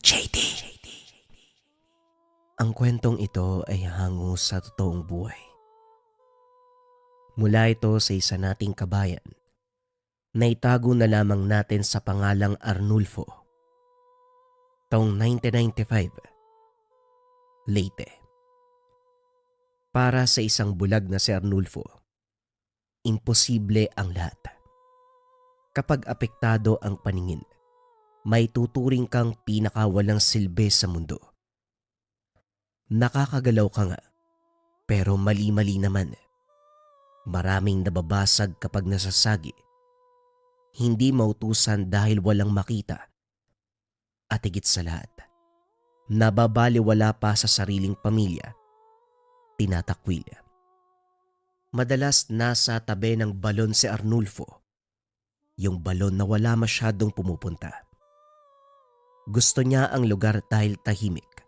JD. Ang kwentong ito ay hango sa totoong buhay. Mula ito sa isa nating kabayan na itago na lamang natin sa pangalang Arnulfo. Taong 1995, Leyte. Para sa isang bulag na si Arnulfo, imposible ang lahat. Kapag apektado ang paningin, may tuturing kang pinakawalang silbi sa mundo. Nakakagalaw ka nga, pero mali-mali naman. Maraming nababasag kapag nasasagi. Hindi mautusan dahil walang makita. At higit sa lahat, nababaliwala pa sa sariling pamilya. Tinatakwil. Madalas nasa tabi ng balon si Arnulfo. Yung balon na wala masyadong pumupunta. Gusto niya ang lugar dahil tahimik,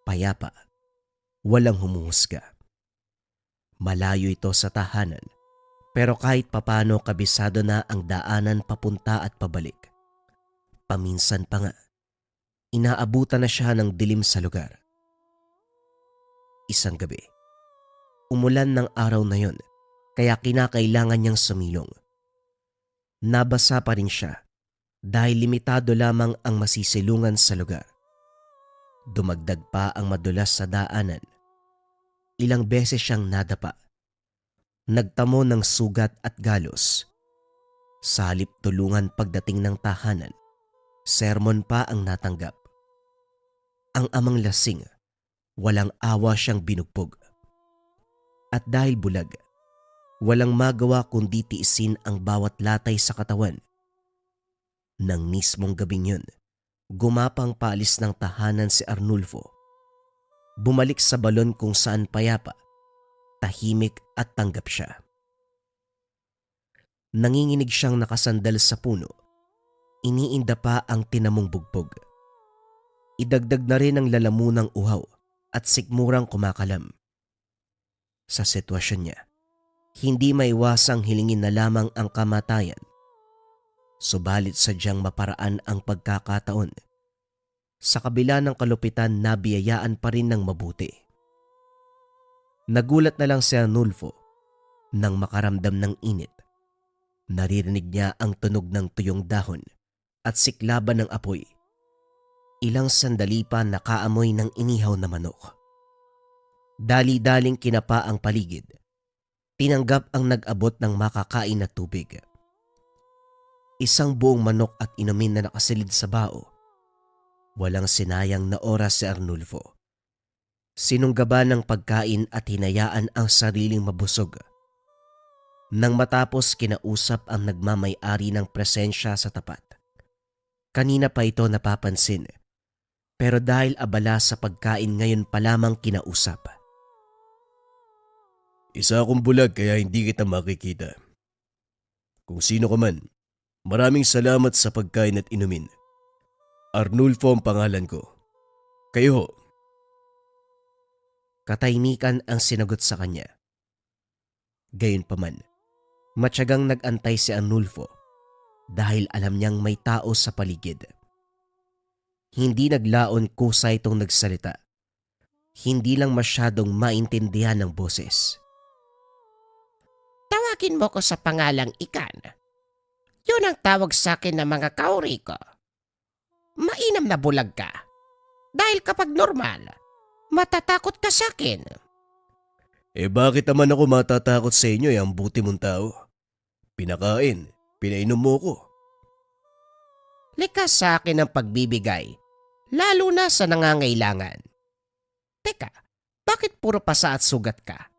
payapa, walang humuhusga. Malayo ito sa tahanan, pero kahit papano kabisado na ang daanan papunta at pabalik. Paminsan pa nga, inaabutan na siya ng dilim sa lugar. Isang gabi, umulan ng araw na yon, kaya kinakailangan niyang sumilong. Nabasa pa rin siya dahil limitado lamang ang masisilungan sa lugar. Dumagdag pa ang madulas sa daanan. Ilang beses siyang nadapa. Nagtamo ng sugat at galos. Sa halip tulungan pagdating ng tahanan, sermon pa ang natanggap. Ang amang lasing, walang awa siyang binugbog. At dahil bulag, walang magawa kundi tiisin ang bawat latay sa katawan. Nang mismong gabing yun, gumapang paalis ng tahanan si Arnulfo. Bumalik sa balon kung saan payapa, tahimik at tanggap siya. Nanginginig siyang nakasandal sa puno. Iniinda pa ang tinamong bugbog. Idagdag na rin ang lalamunang uhaw at sikmurang kumakalam. Sa sitwasyon niya, hindi maiwasang hilingin na lamang ang kamatayan. Subalit sadyang maparaan ang pagkakataon. Sa kabila ng kalupitan, nabiyayaan pa rin ng mabuti. Nagulat na lang si Arnulfo nang makaramdam ng init. Naririnig niya ang tunog ng tuyong dahon at siklaban ng apoy. Ilang sandali pa nakaamoy ng inihaw na manok. Dali-daling kinapa ang paligid. Tinanggap ang nag-abot ng makakain na tubig. Isang buong manok at inumin na nakasilid sa bao. Walang sinayang na oras si Arnulfo. Sinunggaban ng pagkain at hinayaan ang sariling mabusog. Nang matapos, kinausap ang nagmamay-ari ng presensya sa tapat. Kanina pa ito napapansin, pero dahil abala sa pagkain ngayon pa lamang kinausap. Isa akong bulag kaya hindi kita makikita. Kung sino ka man, maraming salamat sa pagkain at inumin. Arnulfo ang pangalan ko. Kayo ho. Katahimikan ang sinagot sa kanya. Gayunpaman, matyagang nag-antay si Arnulfo dahil alam niyang may tao sa paligid. Hindi naglaon kusa itong nagsalita. Hindi lang masyadong maintindihan ng boses. Tawagin mo ko sa pangalang Ikan. Yun ang tawag sa akin ng mga kauri ko. Mainam na bulag ka. Dahil kapag normal, matatakot ka sa akin. Bakit naman ako matatakot sa inyo ang buti mong tao? Pinakain, pinainom mo ko. Likas sa akin ang pagbibigay, lalo na sa nangangailangan. Teka, bakit puro pasa at sugat ka?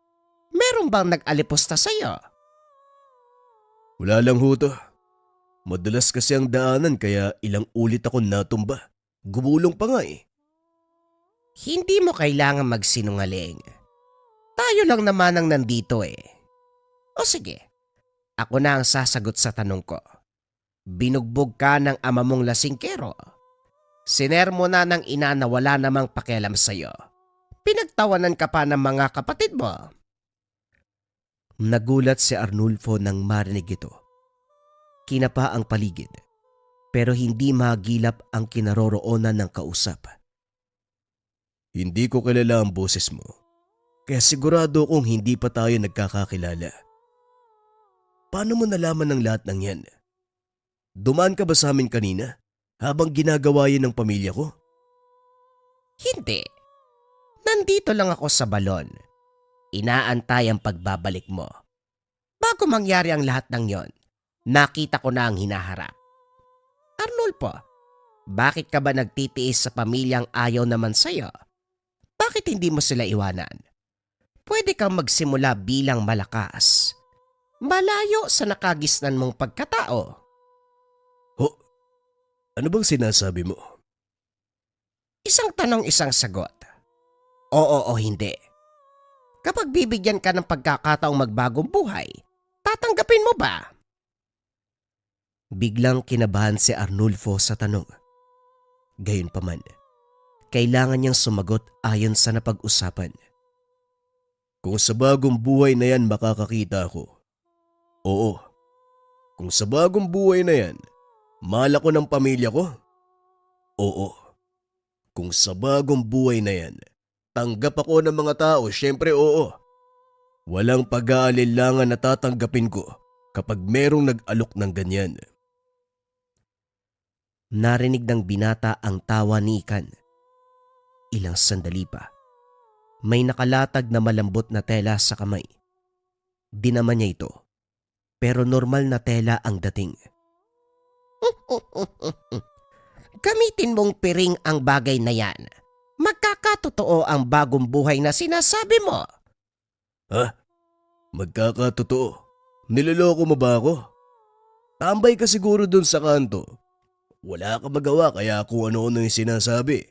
Meron bang nag-alipusta sa'yo? Wala lang ho to. Madalas kasi ang daanan kaya ilang ulit ako natumba. Gumulong pa nga eh. Hindi mo kailangan magsinungaling. Tayo lang naman ang nandito eh. O sige, ako na ang sasagot sa tanong ko. Binugbog ka ng ama mong lasingkero. Sinermo na ng ina na wala namang pakialam sa'yo. Pinagtawanan ka pa ng mga kapatid mo. Nagulat si Arnulfo nang marinig ito. Kinapa ang paligid. pero hindi magilap ang kinaroroonan ng kausap. Hindi ko kilala ang boses mo, kaya sigurado kong hindi pa tayo nagkakakilala. Paano mo nalaman ng lahat ng yan? Dumaan ka ba sa amin kanina habang ginagawa yan ng pamilya ko? Hindi. Nandito lang ako sa balon. Inaantay ang pagbabalik mo. Bago mangyari ang lahat ng yon, nakita ko na ang hinaharap. Arnulfo, bakit ka ba nagtitiis sa pamilyang ayaw naman sa'yo? Bakit hindi mo sila iwanan? Pwede kang magsimula bilang malakas. Malayo sa nakagisnan mong pagkatao. Ho, ano bang sinasabi mo? Isang tanong, isang sagot. Oo o hindi. Kapag bibigyan ka ng pagkakataong magbagong buhay, tatanggapin mo ba? Biglang kinabahan si Arnulfo sa tanong. Gayunpaman, kailangan niyang sumagot ayon sa napag-usapan. Kung sa bagong buhay na yan makakakita ako. Oo. Kung sa bagong buhay na yan, mahal ako ng pamilya ko. Oo. Kung sa bagong buhay na yan, tanggap ako ng mga tao, syempre oo. Walang pag-aalinlangan na tatanggapin ko kapag merong nag-alok ng ganyan. Narinig ng binata ang tawa ni Ikan. Ilang sandali pa, may nakalatag na malambot na tela sa kamay. Dinama niya ito, pero normal na tela ang dating. Gamitin mong piring ang bagay na yan. Magkakatotoo ang bagong buhay na sinasabi mo. Ha? Magkakatotoo. Niloloko mo ba ako? Tambay ka siguro dun sa kanto. Wala ka magawa kaya kung ano-ano yung sinasabi.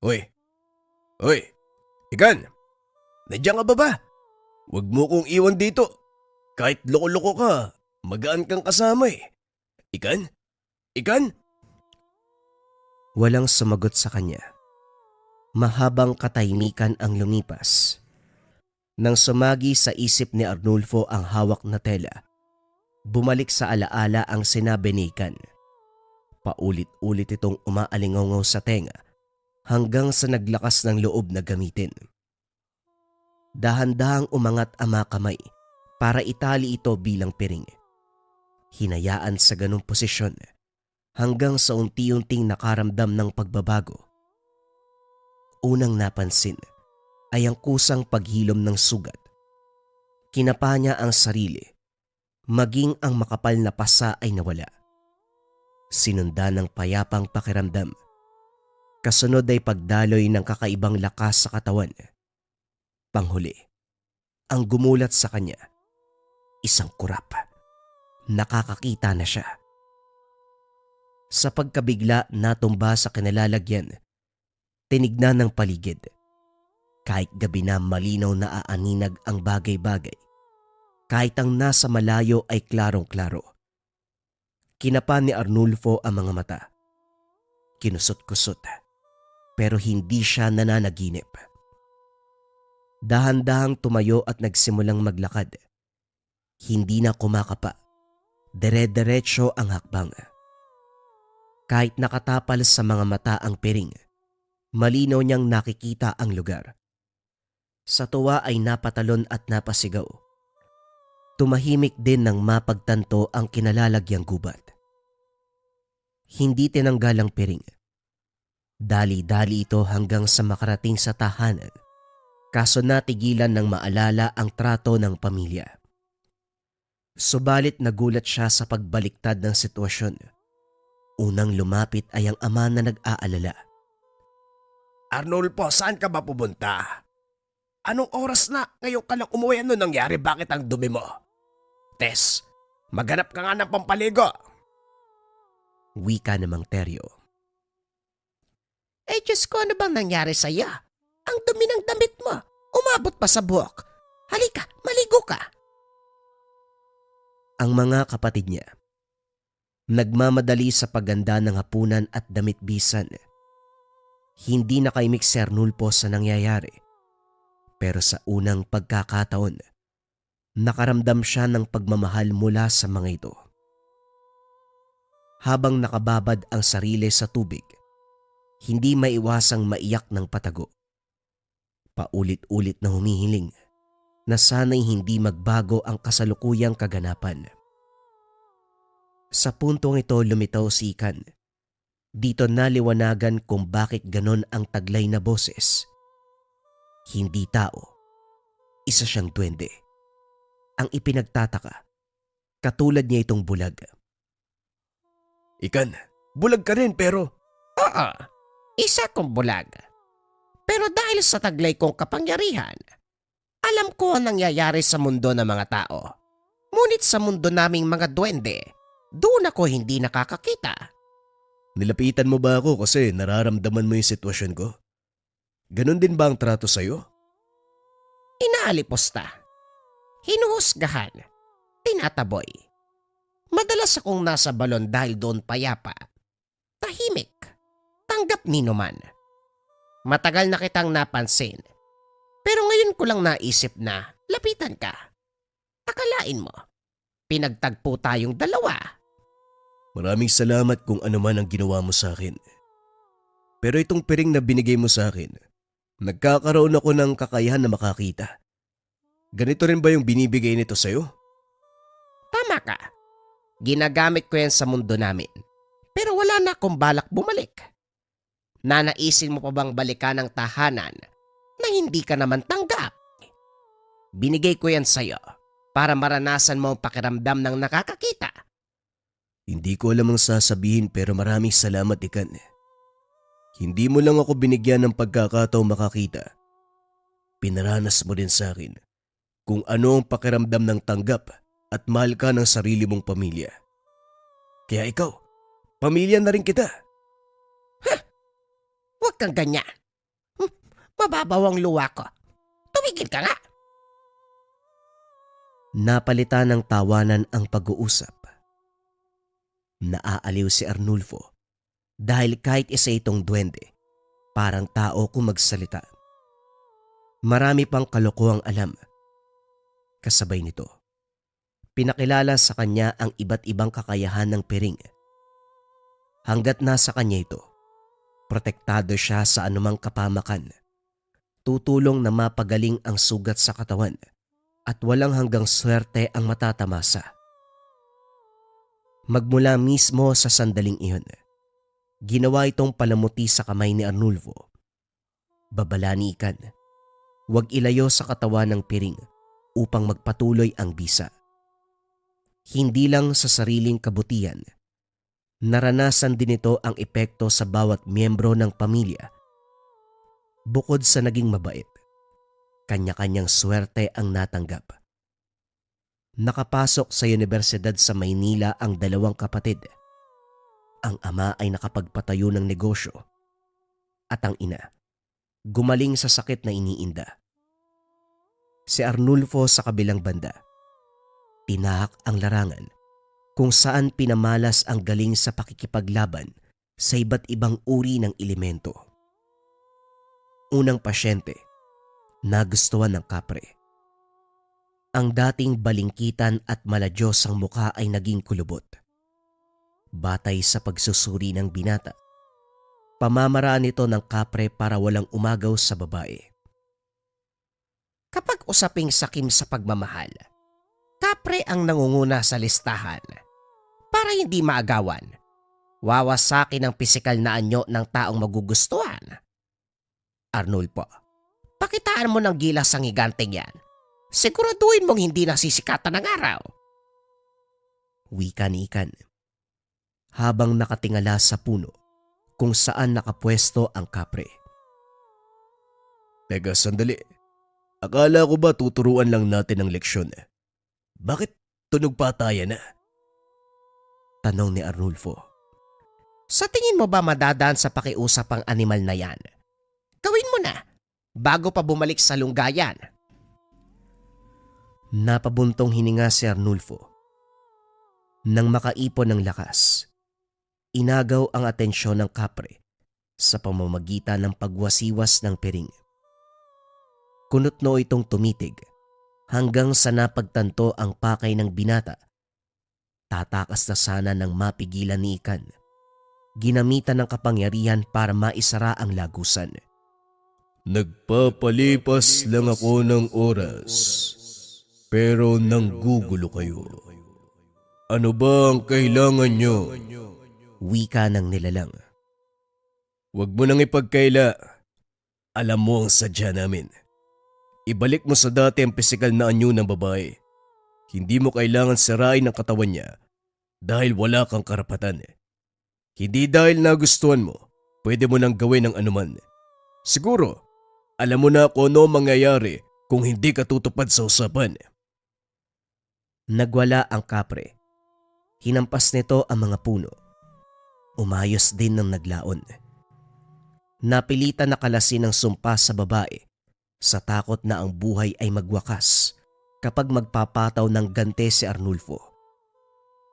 Hoy! Hoy! Ikan! Nandiyan ka ba ba? Huwag mo kong iwan dito. Kahit loko-loko ka, magaan kang kasama eh. Ikan? Ikan? Walang sumagot sa kanya. Mahabang katahimikan ang lumipas. Nang sumagi sa isip ni Arnulfo ang hawak na tela, bumalik sa alaala ang sinabi ni Ikan. Paulit-ulit itong umaalingaw sa tenga hanggang sa naglakas ng loob na gamitin. Dahan-dahang umangat ang mga kamay para itali ito bilang piring. Hinayaan sa ganong posisyon hanggang sa unti-unting nakaramdam ng pagbabago. Unang napansin ay ang kusang paghilom ng sugat. Kinapa niya ang sarili, maging ang makapal na pasa ay nawala. Sinundan ng payapang pakiramdam. Kasunod ay pagdaloy ng kakaibang lakas sa katawan. Panghuli, ang gumulat sa kanya, isang kurap. Nakakakita na siya. Sa pagkabigla natumba sa kinalalagyan, tinignan ng paligid. Kahit gabi na malinaw na aaninag ang bagay-bagay, kahit ang nasa malayo ay klarong-klaro. Kinapa ni Arnulfo ang mga mata. Kinusot-kusot, pero hindi siya nananaginip. Dahan-dahang tumayo at nagsimulang maglakad. Hindi na kumakapa. Dire-diretso ang hakbang. Kahit nakatapal sa mga mata ang piring, malinaw niyang nakikita ang lugar. Sa tuwa ay napatalon at napasigaw. Tumahimik din nang mapagtanto ang kinalalagyang gubat. Hindi tinanggal ang piring. Dali-dali ito hanggang sa makarating sa tahanan, kaso natigilan ng maalala ang trato ng pamilya. Subalit nagulat siya sa pagbaliktad ng sitwasyon. Unang lumapit ay ang ama na nag-aalala. Arnulfo, saan ka ba pumunta? Anong oras na? Ngayon ka lang umuwi. Ano nangyari? Bakit ang dumi mo? Tess, maghanap ka nga ng pampaligo. Wika namang Teryo. Eh Diyos ko, ano bang nangyari sa'yo? Ang dumi ng damit mo. Umabot pa sa buhok. Halika, maligo ka. Ang mga kapatid niya, nagmamadali sa pagganda ng hapunan at damit bisan. Hindi nakaimik si Arnulfo sa nangyayari. Pero sa unang pagkakataon, nakaramdam siya ng pagmamahal mula sa mga ito. Habang nakababad ang sarili sa tubig, hindi maiwasang maiyak ng patago. Paulit-ulit na humihiling na sana'y hindi magbago ang kasalukuyang kaganapan. Sa puntong ito lumitaw si Ikan. Dito naliwanagan kung bakit ganon ang taglay na boses. Hindi tao, isa siyang duwende. Ang ipinagtataka, katulad niya itong bulag. Ikan, bulag ka rin pero Oo, isa kong bulag. Pero dahil sa taglay kong kapangyarihan, alam ko ang nangyayari sa mundo ng mga tao. Ngunit sa mundo naming mga duwende, doon ako hindi nakakakita. nilapitan mo ba ako kasi nararamdaman mo yung sitwasyon ko? Ganon din ba ang trato sa'yo? Inaaliposta, hinuhusgahan, tinataboy. Madalas akong nasa balon dahil doon payapa. Tahimik, tanggap ninuman. Matagal na kitang napansin. Pero ngayon ko lang naisip na lapitan ka. Akalain mo, pinagtagpo tayong dalawa. Maraming salamat kung ano man ang ginawa mo sa akin. Pero itong piring na binigay mo sa akin, nagkakaroon ako ng kakayahan na makakita. Ganito rin ba yung binibigay nito sa'yo? Tama ka. Ginagamit ko yan sa mundo namin. Pero wala na akong balak bumalik. Nanaisin mo pa bang balikan ang tahanan na hindi ka naman tanggap? Binigay ko yan sa'yo para maranasan mo ang pakiramdam ng nakakakita. Hindi ko alam ang sasabihin pero maraming salamat, Ikan. Hindi mo lang ako binigyan ng pagkakataong makakita. Pinaranas mo din sa akin kung ano ang pakiramdam ng tanggap at mahal ka ng sarili mong pamilya. Kaya ikaw, pamilya na rin kita. Huwag kang ganyan. Mababaw ang luwa ko. Tumigil ka nga. Napalitan ng tawanan ang pag-uusap. Naaaliw si Arnulfo dahil kahit isa itong duwende, parang tao kung magsalita. Marami pang kalokohang alam. Kasabay nito, pinakilala sa kanya ang iba't ibang kakayahan ng piring. Hanggat nasa kanya ito, protektado siya sa anumang kapamakan. Tutulong na mapagaling ang sugat sa katawan at walang hanggang swerte ang matatamasa. Magmula mismo sa sandaling iyon, ginawa itong palamuti sa kamay ni Arnulfo. Babala ni Ikan, huwag ilayo sa katawan ng piring upang magpatuloy ang bisa. Hindi lang sa sariling kabutihan, naranasan din ito ang epekto sa bawat miyembro ng pamilya. Bukod sa naging mabait, kanya-kanyang swerte ang natanggap. Nakapasok sa Universidad sa Maynila ang dalawang kapatid. Ang ama ay nakapagpatayo ng negosyo at ang ina gumaling sa sakit na iniinda. Si Arnulfo sa kabilang banda, tinahak ang larangan kung saan pinamalas ang galing sa pakikipaglaban sa iba't ibang uri ng elemento. Unang pasyente, nagustuhan ng kapre. Ang dating balingkitan at maladyos ang mukha ay naging kulubot. Batay sa pagsusuri ng binata, pamamaraan ito ng kapre para walang umagaw sa babae. Kapag usaping sakim sa pagmamahal, kapre ang nangunguna sa listahan. Para hindi maagawan, wawasakin ang pisikal na anyo ng taong magugustuhan. Arnulfo, pakitaan mo ng gilas ang higanteng yan. Siguraduhin mong hindi nasisikatan ng araw. Wika ni Ikan, habang nakatingala sa puno kung saan nakapwesto ang kapre. Teka, sandali. Akala ko ba tuturuan lang natin ang leksyon? Bakit tunog pa tayo na? Tanong ni Arnulfo. Sa tingin mo ba madadaan sa pakiusap ang animal na yan? Gawin mo na, bago pa bumalik sa lunggayan. Napabuntong hininga si Arnulfo. Nang makaipon ng lakas, inagaw ang atensyon ng kapre sa pamamagitan ng pagwasiwas ng piring. Kunotno itong tumitig hanggang sa napagtanto ang pakay ng binata Tatakas na sana ng mapigilan ni Ikan. Ginamitan ng kapangyarihan para maisara ang lagusan. Nagpapalipas lang ako ng oras. Pero nanggugulo kayo. Ano ba ang kailangan nyo? Wika ng nilalang. Huwag mo nang ipagkaila. Alam mo ang sadya namin. Ibalik mo sa dati ang pisikal na anyo ng babae. Hindi mo kailangan sirain ang katawan niya dahil wala kang karapatan. Hindi dahil nagustuhan mo, pwede mo nang gawin ang anuman. Siguro, alam mo na kung ano mangyayari kung hindi ka tutupad sa usapan. Nagwala ang kapre. Hinampas nito ang mga puno. Umayos din ng naglaon. Napilitan na kalasin ang sumpa sa babae sa takot na ang buhay ay magwakas kapag magpapataw ng gante si Arnulfo.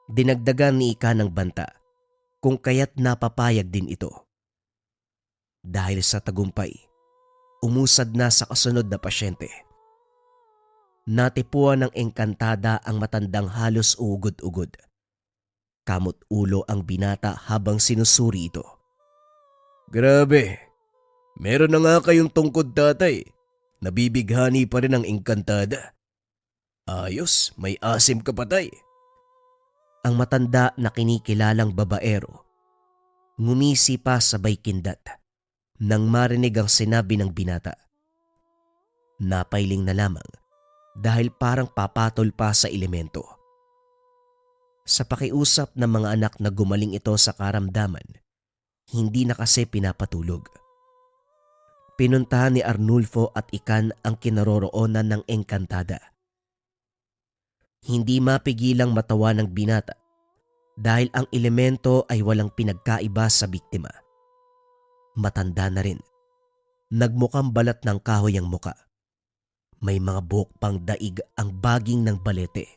Dinagdagan ni Ika ng banta kung kaya't napapayag din ito. Dahil sa tagumpay, umusad na sa kasunod na pasyente. Natipuan ng engkantada ang matandang halos ugod-ugod. Kamot ulo ang binata habang sinusuri ito. Grabe, meron na nga kayong tungkod tatay. Nabibighani pa rin ang engkantada. Ayos, may asim ka patay. Ang matanda na kinikilalang babaero ngumisi pa sabay kindat nang marinig ang sinabi ng binata. Napailing na lamang dahil parang papatol pa sa elemento. Sa pakiusap ng mga anak na gumaling ito sa karamdaman, hindi na kasi pinapatulog. Pinuntahan ni Arnulfo at Ikan ang kinaroroonan ng engkantada. Hindi mapigilang matawa ng binata dahil ang elemento ay walang pinagkaiba sa biktima. Matanda na rin. Nagmukhang balat ng kahoy ang muka. May mga buhok pang daig ang baging ng balete.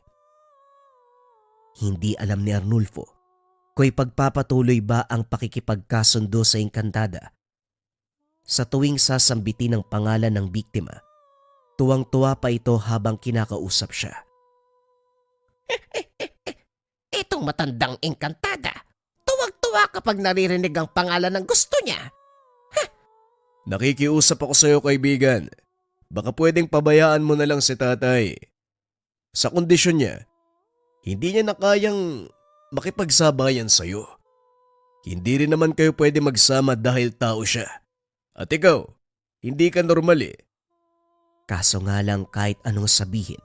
Hindi alam ni Arnulfo kung ipagpapatuloy ba ang pakikipagkasundo sa engkantada. Sa tuwing sasambitin ang pangalan ng biktima, tuwang-tuwa pa ito habang kinakausap siya. Itong matandang engkantada, tuwag-tuwa kapag naririnig ang pangalan ng gusto niya. Nakikiusap ako sa'yo kaibigan. Baka pwedeng pabayaan mo na lang si tatay. Sa kondisyon niya, hindi niya na kayang makipagsabayan sa'yo. Hindi rin naman kayo pwede magsama dahil tao siya. At ikaw, hindi ka normal eh. Kaso nga lang kahit anong sabihin,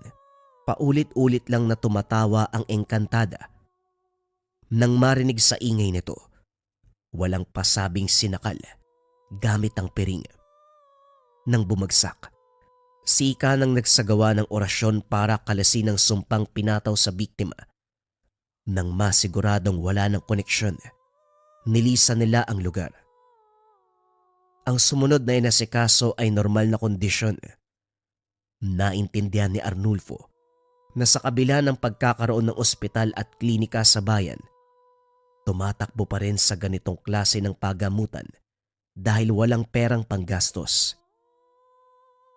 paulit-ulit lang na tumatawa ang engkantada. Nang marinig sa ingay nito, walang pasabing sinakal gamit ang piring. Nang bumagsak, si Ika nang nagsagawa ng orasyon para kalasin ang sumpang pinataw sa biktima. Nang masiguradong wala ng koneksyon, nilisan nila ang lugar. Ang sumunod na inasikaso ay normal na kondisyon. Naintindihan ni Arnulfo na sa kabila ng pagkakaroon ng ospital at klinika sa bayan, tumatakbo pa rin sa ganitong klase ng pagamutan dahil walang perang panggastos.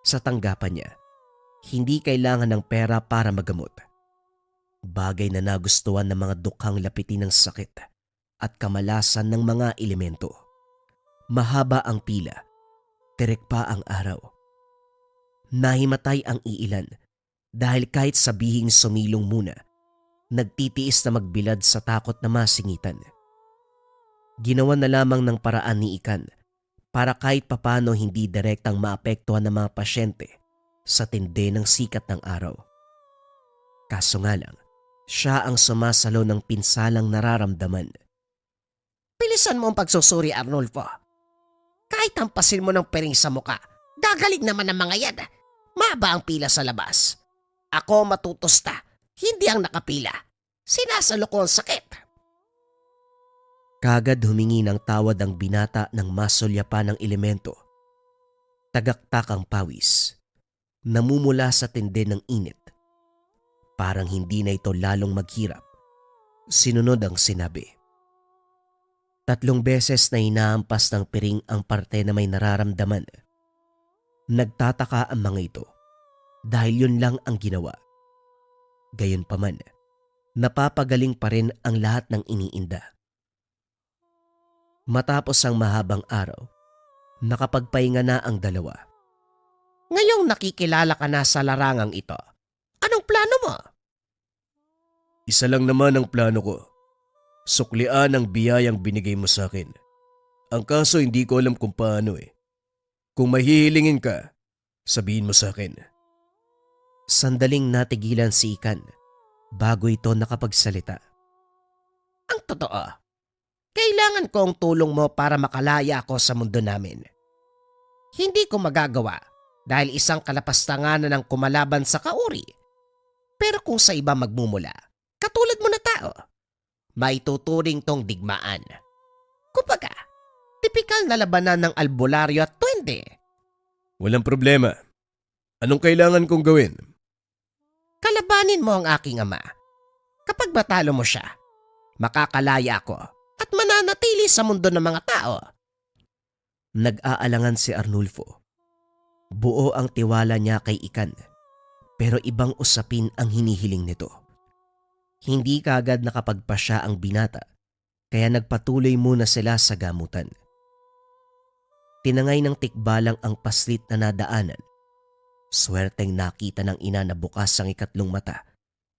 Sa tanggapan niya, hindi kailangan ng pera para magamot. Bagay na nagustuhan ng mga dukhang lapitin ng sakit at kamalasan ng mga elemento. Mahaba ang pila, terek pa ang araw. Nahimatay ang iilan dahil kahit sabihing sumilong muna, nagtitiis na magbilad sa takot na masingitan. Ginawa na lamang ng paraan ni Ikan para kahit papano hindi direktang maapektuhan ng mga pasyente sa tindi ng sikat ng araw. Kaso nga lang, siya ang sumasalo ng pinsalang nararamdaman. Bilisan mo ang pagsusuri, Arnulfo. Kahit tampasin mo ng piring sa muka, gagaling naman ang mga yan. Maba ang pila sa labas. Ako matutusta, hindi ang nakapila. Sinasalo ko ang sakit. Kagad humingi ng tawad ang binata ng masulyapan ng elemento. Tagaktak ang pawis. Namumula sa tindi ng init. Parang hindi na ito lalong maghirap. Sinunod ang sinabi. 3 beses na inaampas ng piring ang parte na may nararamdaman. Nagtataka ang mga ito dahil yun lang ang ginawa. Gayunpaman, napapagaling pa rin ang lahat ng iniinda. Matapos ang mahabang araw, nakapagpahinga na ang dalawa. Ngayong nakikilala ka na sa larangang ito, anong plano mo? Isa lang naman ang plano ko. Suklian ang biyayang binigay mo sa akin. Ang kaso hindi ko alam kung paano eh. Kung mahihilingin ka, sabihin mo sa akin. Sandaling natigilan si Ikan bago ito nakapagsalita. Ang totoo, kailangan ko ang tulong mo para makalaya ako sa mundo namin. Hindi ko magagawa dahil isang kalapastanganan ang kumalaban sa kauri. Pero kung sa iba magmumula, katulad mo na tao, may tuturing tong digmaan. Kumbaga, tipikal na labanan ng albularyo at tuwende. Walang problema. Anong kailangan kong gawin? Kalabanin mo ang aking ama. Kapag matalo mo siya, makakalaya ako at mananatili sa mundo ng mga tao. Nag-aalangan si Arnulfo. Buo ang tiwala niya kay Ikan, pero ibang usapin ang hinihiling nito. Hindi kaagad nakapagpasya ang binata, kaya nagpatuloy muna sila sa gamutan. Tinangay ng tikbalang ang paslit na nadaanan. Swerteng nakita ng ina na bukas ang ikatlong mata,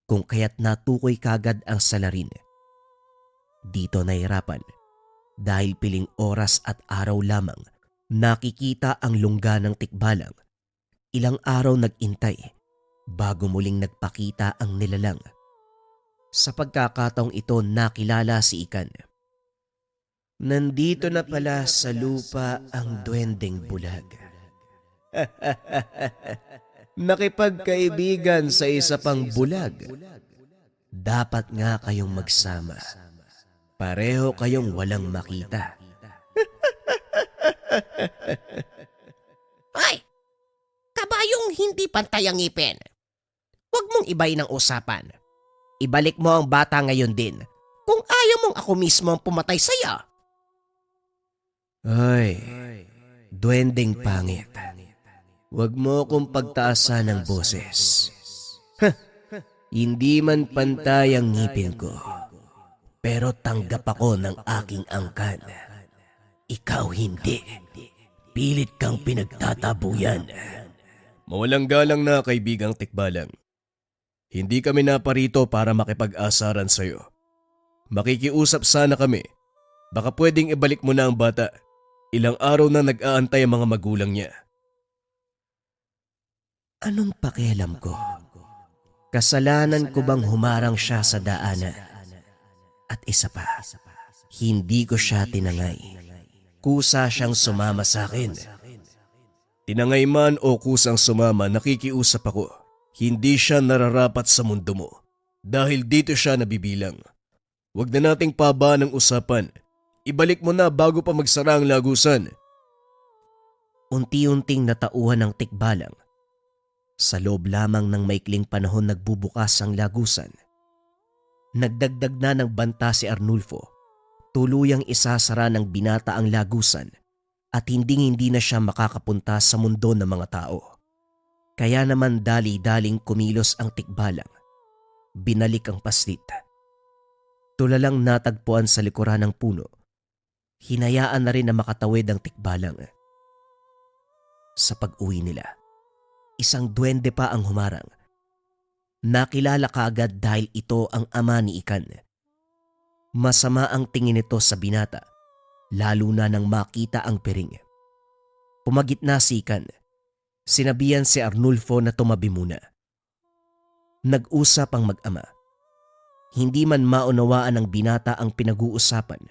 kung kaya't natukoy kagad ang salarin. Dito nahirapan dahil piling oras at araw lamang nakikita ang lungga ng tikbalang. Ilang araw nag-intay bago muling nagpakita ang nilalang. Sa pagkakataong ito nakilala si Ikan. Nandito na pala sa lupa ang duwendeng bulag. Nakipagkaibigan sa isa pang bulag. Dapat nga kayong magsama. Pareho kayong walang makita. Ay! Kabayong hindi pantay ang ngipin. Huwag mong ibayin ang usapan. Ibalik mo ang bata ngayon din kung ayaw mong ako mismo ang pumatay sa'yo. Ay, duwendeng pangit. Huwag mo akong pagtaasan ng boses. Hindi man pantay ang ngipin ko, pero tanggap ako ng aking angkan. Ikaw hindi. Pilit kang pinagtatabuyan. Mawalang galang na kaibigang tikbalang. Hindi kami naparito para makipag-asaran sa'yo. Makikiusap sana kami. Baka pwedeng ibalik mo na ang bata. Ilang araw na nag-aantay ang mga magulang niya. Anong pakialam ko? Kasalanan ko bang humarang siya sa daanan? At isa pa, hindi ko siya tinangay. Kusa siyang sumama sa akin. Tinangay man o kusang sumama, nakikiusap ako. Hindi siya nararapat sa mundo mo. Dahil dito siya nabibilang. Huwag na nating pabaan ang usapan. Ibalik mo na bago pa magsara ang lagusan. Unti-unting natauhan ng tikbalang. Sa loob lamang ng maikling panahon nagbubukas ang lagusan. Nagdagdag na ng banta si Arnulfo. Tuluyang isasara ng binata ang lagusan at hindi na siya makakapunta sa mundo ng mga tao. Kaya naman dali-daling kumilos ang tikbalang. Binalik ang paslit. Tulalang natagpuan sa likuran ng puno. Hinayaan na rin na makatawid ang tikbalang. Sa pag-uwi nila, isang duwende pa ang humarang. Nakilala kaagad dahil ito ang ama ni Ikan. Masama ang tingin nito sa binata, lalo na nang makita ang piring. Pumagit na si Ikan. Sinabihan si Arnulfo na tumabi muna. Nag-usap ang mag-ama. Hindi man maunawaan ng binata ang pinag-uusapan.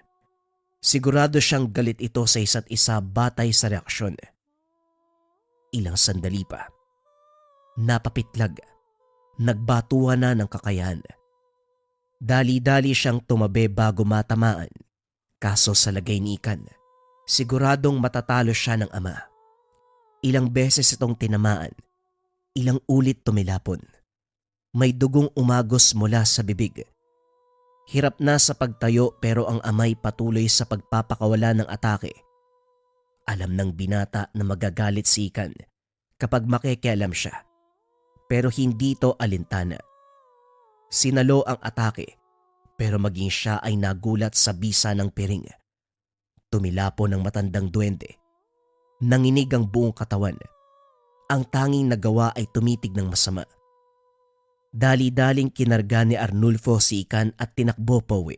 Sigurado siyang galit ito sa isa't isa batay sa reaksyon. Ilang sandali pa. Napapitlag. Nagbatuhan na ng kakayahan. Dali-dali siyang tumabi bago matamaan. Kaso sa lagay ni Ikan, siguradong matatalo siya ng ama. Ilang beses itong tinamaan. Ilang ulit tumilapon. May dugong umagos mula sa bibig. Hirap na sa pagtayo pero ang amay patuloy sa pagpapakawala ng atake. Alam ng binata na magagalit si Ikan kapag makikialam siya. Pero hindi ito alintana. Sinalo ang atake pero maging siya ay nagulat sa bisa ng piring. Tumilapo ng matandang duwende. Nanginig ang buong katawan. Ang tanging nagawa ay tumitig ng masama. Dali-daling kinarga ni Arnulfo si Ikan at tinakbo pauwi.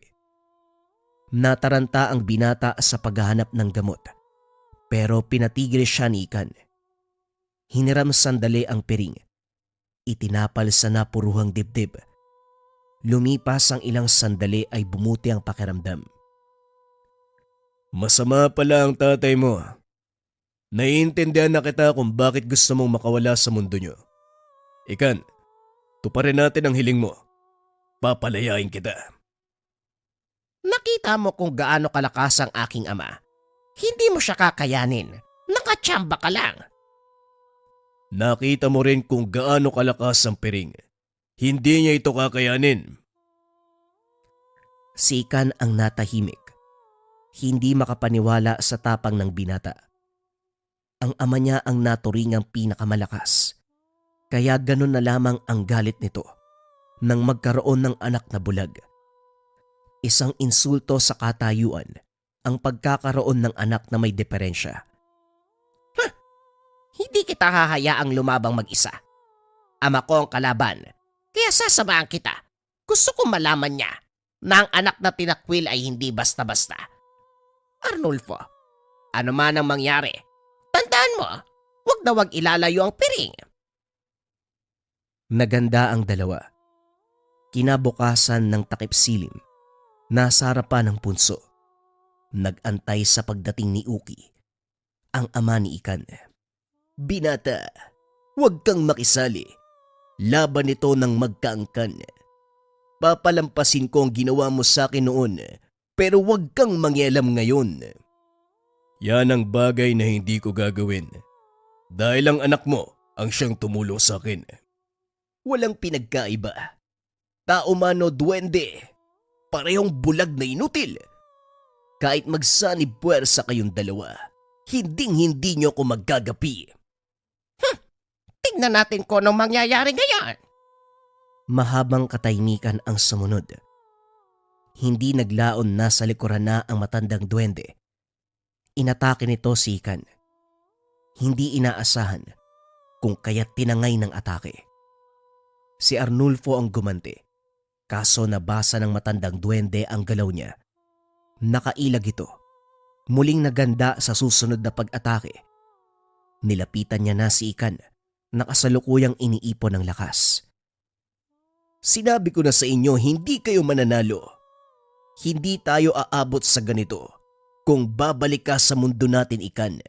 Nataranta ang binata sa paghahanap ng gamot pero pinatigil siya ni Ikan. Hiniram sandali ang piring. Itinapal sa napuruhang dibdib. Lumipas ang ilang sandali ay bumuti ang pakiramdam. Masama pala ang tatay mo. Naiintindihan na kita kung bakit gusto mong makawala sa mundo nyo. Ikan, tuparin natin ang hiling mo. Papalayain kita. Nakita mo kung gaano kalakas ang aking ama. Hindi mo siya kakayanin. Nakachamba ka lang. Nakita mo rin kung gaano kalakas ang piring. Hindi niya ito kakayanin. Si Ikan ang natahimik. Hindi makapaniwala sa tapang ng binata. Ang ama niya ang naturingang pinakamalakas. Kaya ganun na lamang ang galit nito nang magkaroon ng anak na bulag. Isang insulto sa katayuan ang pagkakaroon ng anak na may diferensya. Hindi kita hahayaang lumabang mag-isa. Ama ko ang kalaban, kaya sasamahan kita. Gusto kong malaman niya na ang anak na tinakwil ay hindi basta-basta. Arnulfo, ano man ang mangyari, tandaan mo, wag na wag ilalayo ang piring. Naganda ang dalawa. Kinabukasan ng takip silim, nasa harapan ng punso. Nag-antay sa pagdating ni Uki, ang ama ni Ikan. Binata, huwag kang makisali. Laban ito ng magkaangkan. Papalampasin ko ang ginawa mo sa akin noon, pero huwag kang mangyalam ngayon. Yan ang bagay na hindi ko gagawin. Dahil ang anak mo ang siyang tumulong sa akin. Walang pinagkaiba. Tao man o duwende, parehong bulag na inutil. Kahit magsanib puwersa kayong dalawa, hinding-hindi nyo ko maggagapi. Tignan natin kung anong mangyayari ngayon. Mahabang katahimikan ang sumunod. Hindi naglaon na sa likuran na ang matandang duwende. Inatake nito si Ikan. Hindi inaasahan kung kaya't tinangay ng atake. Si Arnulfo ang gumanti, kaso nabasa ng matandang duwende ang galaw niya. Nakailag ito. Muling naganda sa susunod na pag-atake. Nilapitan niya na si Ikan na kasalukuyang iniipon ng lakas. Sinabi ko na sa inyo, hindi kayo mananalo. Hindi tayo aabot sa ganito kung babalik ka sa mundo natin, Ikan.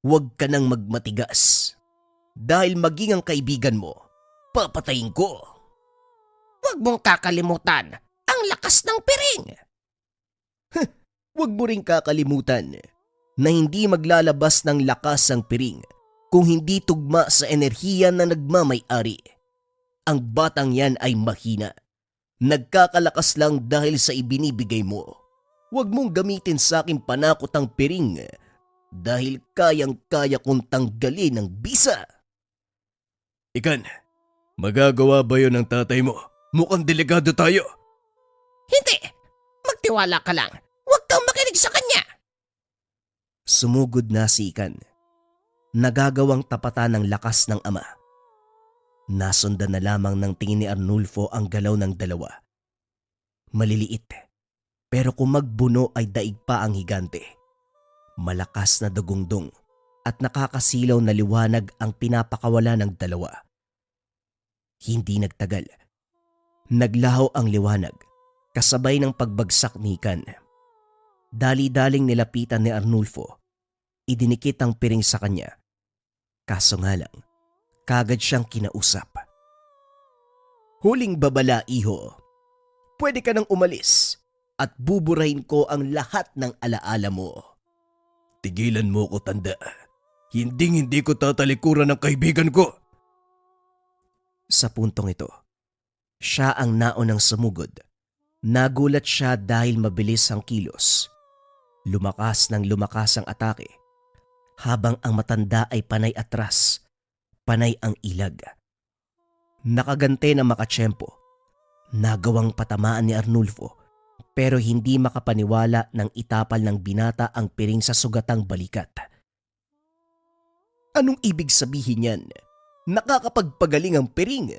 Huwag ka nang magmatigas. Dahil maging ang kaibigan mo, papatayin ko. Huwag mong kakalimutan ang lakas ng piring. Huwag mo rin kakalimutan na hindi maglalabas ng lakas ang piring kung hindi tugma sa enerhiya na nagmamay-ari. Ang batang yan ay mahina. Nagkakalakas lang dahil sa ibinibigay mo. Huwag mong gamitin sa aking panakot ang piring dahil kayang-kaya kong tanggalin ang bisa. Ikan, magagawa ba yun ng tatay mo? Mukhang delikado tayo. Hindi! Magtiwala ka lang. Huwag kang makinig sa kanya. Sumugod na si Ikan. Nagagawang tapatan ng lakas ng ama. Nasundan na lamang ng tingin ni Arnulfo ang galaw ng dalawa. Maliliit, pero kung magbuno ay daig pa ang higante. Malakas na dugungdong at nakakasilaw na liwanag ang pinapakawala ng dalawa. Hindi nagtagal. Naglaho ang liwanag kasabay ng pagbagsak ni Ikan. Dali-daling nilapitan ni Arnulfo. Idinikit ang piring sa kanya. Kaso nga lang, kagad siyang kinausap. Huling babala, iho. Pwede ka nang umalis at buburahin ko ang lahat ng alaala mo. Tigilan mo ko, tanda. Hindi ko tatalikuran ng kaibigan ko. Sa puntong ito, siya ang naunang sumugod. Nagulat siya dahil mabilis ang kilos. Lumakas ng lumakas ang atake. Habang ang matanda ay panay atras, panay ang ilag. Nakagante na makatsyempo, Nagawang patamaan ni Arnulfo pero hindi makapaniwala nang itapal ng binata ang piring sa sugatang balikat. Anong ibig sabihin yan? Nakakapagpagaling ang piring.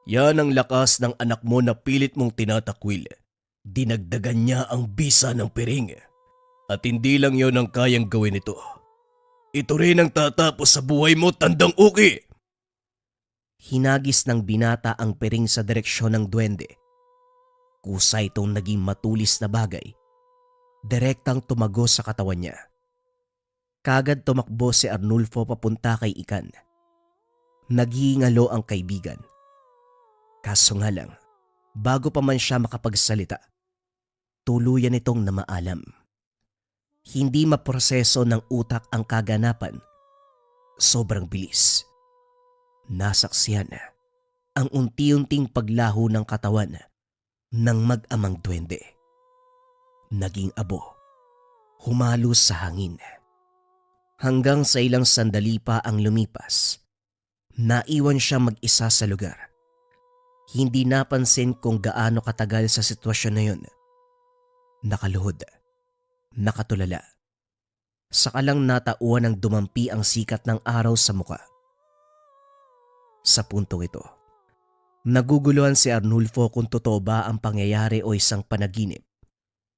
Yan ang lakas ng anak mo na pilit mong tinatakwil. Dinagdagan niya ang bisa ng piring. At hindi lang yon ang kayang gawin ito. Ito rin ang tatapos sa buhay mo, tandang uki! Hinagis ng binata ang piring sa direksyon ng duwende. Kusa itong naging matulis na bagay. Direktang tumago sa katawan niya. Kagad tumakbo si Arnulfo papunta kay Ikan. Naghihingalo ang kaibigan. Kaso nga lang, bago pa man siya makapagsalita, tuluyan itong namaalam. Hindi maproseso ng utak ang kaganapan. Sobrang bilis. Nasaksihan ang unti-unting paglaho ng katawan ng mag-amang duwende. Naging abo, humalos sa hangin. Hanggang sa ilang sandali pa ang lumipas, naiwan siya mag-isa sa lugar. Hindi napansin kung gaano katagal sa sitwasyon na yun. Nakaluhod, nakatulala. Saka lang natauan ng dumampi ang sikat ng araw sa muka. Sa puntong ito, naguguluhan si Arnulfo kung totoo ba ang pangyayari o isang panaginip.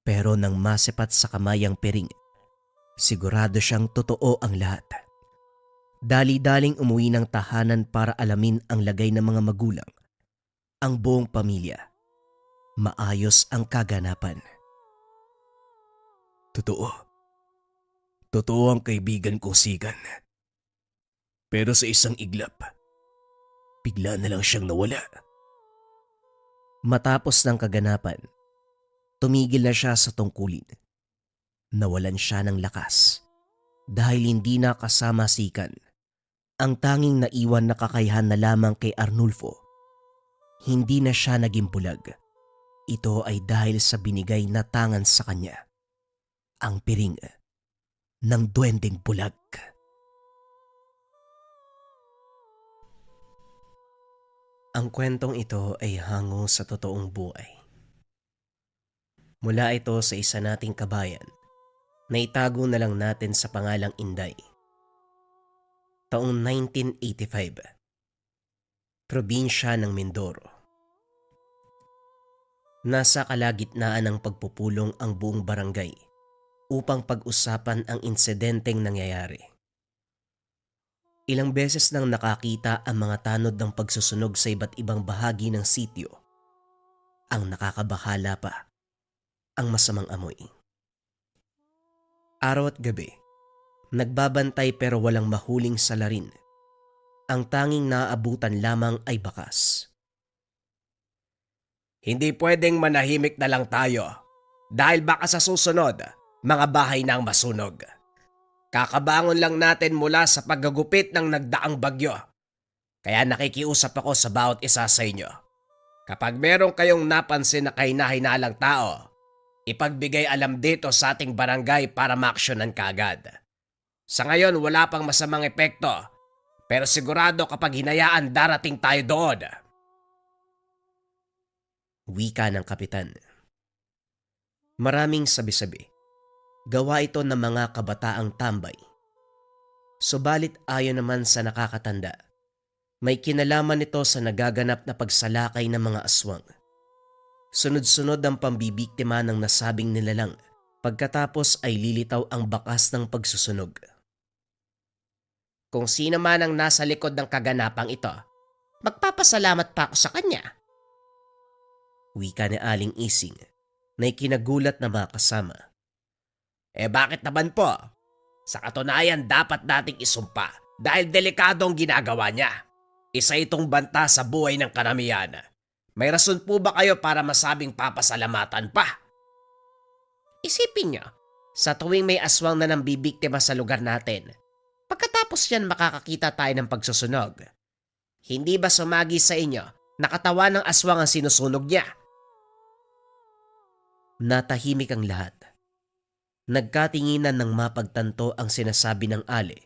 Pero nang masipat sa kamay ang piring, sigurado siyang totoo ang lahat. Dali-daling umuwi ng tahanan para alamin ang lagay ng mga magulang. Ang buong pamilya. Maayos ang kaganapan. Totoo. Totoo ang kaibigan kong Sigan. Pero sa isang iglap, bigla na lang siyang nawala. Matapos ng kaganapan, tumigil na siya sa tungkulin. Nawalan siya ng lakas dahil hindi na kasama si Ikan. Ang tanging naiwan na kakayahan na lamang kay Arnulfo. Hindi na siya naging bulag. Ito ay dahil sa binigay na tangan sa kanya. Ang piring ng duwendeng bulag. Ang kwentong ito ay hango sa totoong buhay. Mula ito sa isa nating kabayan na itago na lang natin sa pangalang Inday. Taong 1985. Probinsya ng Mindoro. Nasa kalagitnaan ng pagpupulong ang buong barangay upang pag-usapan ang insidenteng nangyayari. Ilang beses nang nakakita ang mga tanod ng pagsusunog sa iba't ibang bahagi ng sitio. Ang nakakabahala pa, ang masamang amoy. Araw at gabi, nagbabantay pero walang mahuling salarin. Ang tanging naaabutan lamang ay bakas. Hindi pwedeng manahimik na lang tayo dahil baka sa susunod, mga bahay na ang masunog. Kakabangon lang natin mula sa paggagupit ng nagdaang bagyo. Kaya nakikiusap ako sa bawat isa sa inyo. Kapag meron kayong napansin na kahina-hinalang tao, ipagbigay alam dito sa ating barangay para maaksyonan kaagad. Sa ngayon wala pang masamang epekto, pero sigurado kapag hinayaan darating tayo doon. Wika ng kapitan. Maraming sabi-sabi. Gawa ito ng mga kabataang tambay. Subalit ayon naman sa nakakatanda, may kinalaman ito sa nagaganap na pagsalakay ng mga aswang. Sunod-sunod ang pambibiktima ng nasabing nilalang, pagkatapos ay lilitaw ang bakas ng pagsusunog. Kung sino man ang nasa likod ng kaganapang ito, magpapasalamat pa ako sa kanya. Wika ni Aling Ising na ikinagulat na mga kasama. Bakit naman po? Sa katunayan dapat nating isumpa dahil delikado ang ginagawa niya. Isa itong banta sa buhay ng karamihan. May rason po ba kayo para masabing papasalamatan pa? Isipin niyo, sa tuwing may aswang na nambibiktima sa lugar natin, pagkatapos yan makakakita tayo ng pagsusunog. Hindi ba sumagi sa inyo na katawan ng aswang ang sinusunog niya? Natahimik ang lahat. Nagkatinginan ng mapagtanto ang sinasabi ng ale,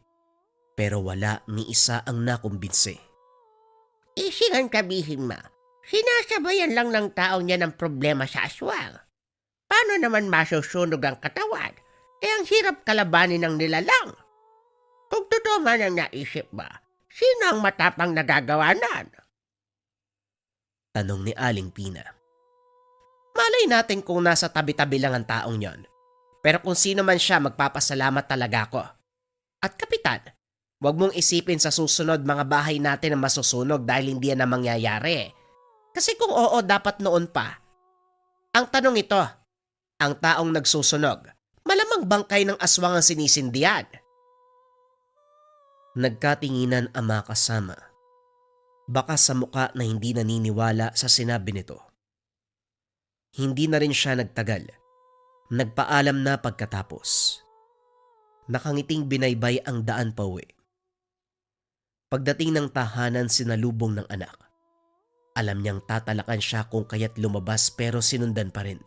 pero wala ni isa ang nakumbinse. Isingan kabihin ma, Sinasabayan lang ng tao niya ng problema sa aswang. Paano naman masusunog ang katawan? Ang hirap kalabanin ng nilalang. Kung totoo man ang naisip ba, sino ang matapang nagagawa nan? Tanong ni Aling Pina. Malay natin kung nasa tabi-tabi lang ang taong yon. Pero kung sino man siya, magpapasalamat talaga ako. At kapitan, huwag mong isipin sa susunod mga bahay natin na masusunog dahil hindi yan na mangyayari. Kasi kung oo, dapat noon pa. Ang tanong ito, ang taong nagsusunog, malamang bangkay ng aswang ang sinisindihan. Nagkatinginan ang mga kasama. Baka sa muka na hindi naniniwala sa sinabi nito. Hindi na rin siya nagtagal. Nagpaalam na pagkatapos. Nakangiting binaybay ang daan pauwi. Pagdating ng tahanan sinalubong ng anak. Alam niyang tatalakan siya kung kaya't lumabas pero sinundan pa rin.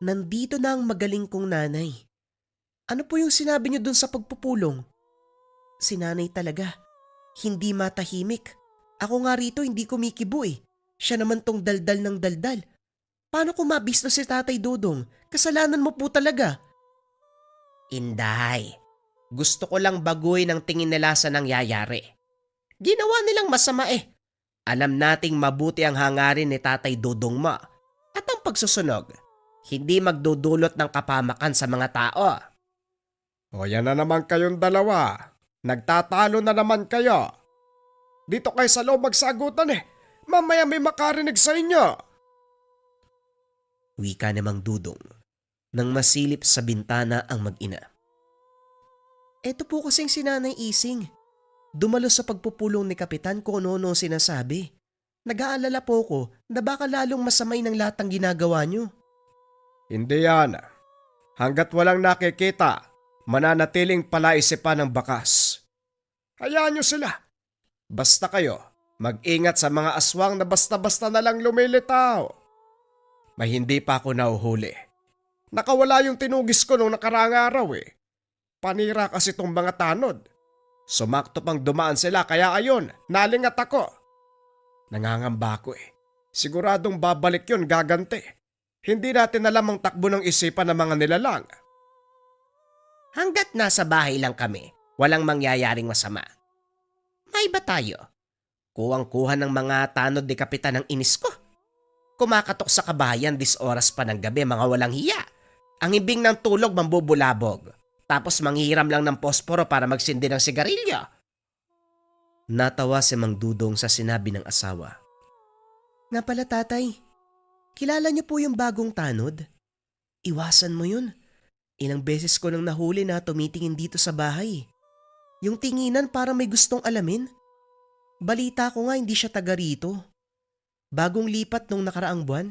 Nandito na ang magaling kong nanay. Ano po yung sinabi niyo dun sa pagpupulong? Si nanay talaga. Hindi matahimik. Ako nga rito hindi kumikibo eh. Siya naman tong daldal ng daldal. Paano ko mabisno si Tatay Dodong? Kasalanan mo po talaga. Inday, gusto ko lang baguhin ang tingin nila sa nangyayari. Ginawa nilang masama eh. Alam nating mabuti ang hangarin ni Tatay Dodong mo. At ang pagsusunog, hindi magdudulot ng kapamakan sa mga tao. O yan na naman kayong dalawa. Nagtatalo na naman kayo. Dito kayo sa loob magsagutan eh. Mamaya may makarinig sa inyo. Wika ni Mang Dudong nang masilip sa bintana ang mag-ina. Eto po kasing si Nanay Ising. Dumalo sa pagpupulong ni Kapitan kung ano-ano sinasabi. Nag-aalala po ko na baka lalong masamay ng lahat ng ginagawa niyo. Hindi yan. Hanggat walang nakikita, mananatiling palaisipan ng bakas. Hayaan nyo sila. Basta kayo, mag-ingat sa mga aswang na basta-basta na lang lumilitaw. May hindi pa ako nahuhuli. Nakawala yung tinugis ko nung nakaraang araw eh. Panira kasi tong mga tanod. Sumakto pang dumaan sila kaya ayon, nalingat ako. Nangangamba ako eh. Siguradong babalik yun gaganti. Hindi natin alam ang takbo ng isipan ng mga nilalang. Hanggat nasa bahay lang kami, walang mangyayaring masama. May ba tayo? Kuwang-kuha ng mga tanod ni Kapitan ng inis ko. Kumakatok sa kabayan 10 oras pa ng gabi, mga walang hiya. Ang ibing ng tulog mambubulabog. Tapos manghihiram lang ng posporo para magsindi ng sigarilyo. Natawa si Mang Dudong sa sinabi ng asawa. Nga pala tatay, kilala niyo po yung bagong tanod? Iwasan mo yun. Ilang beses ko nang nahuli na tumitingin dito sa bahay. Yung tinginan para may gustong alamin. Balita ko nga hindi siya taga rito. Bagong lipat nung nakaraang buwan.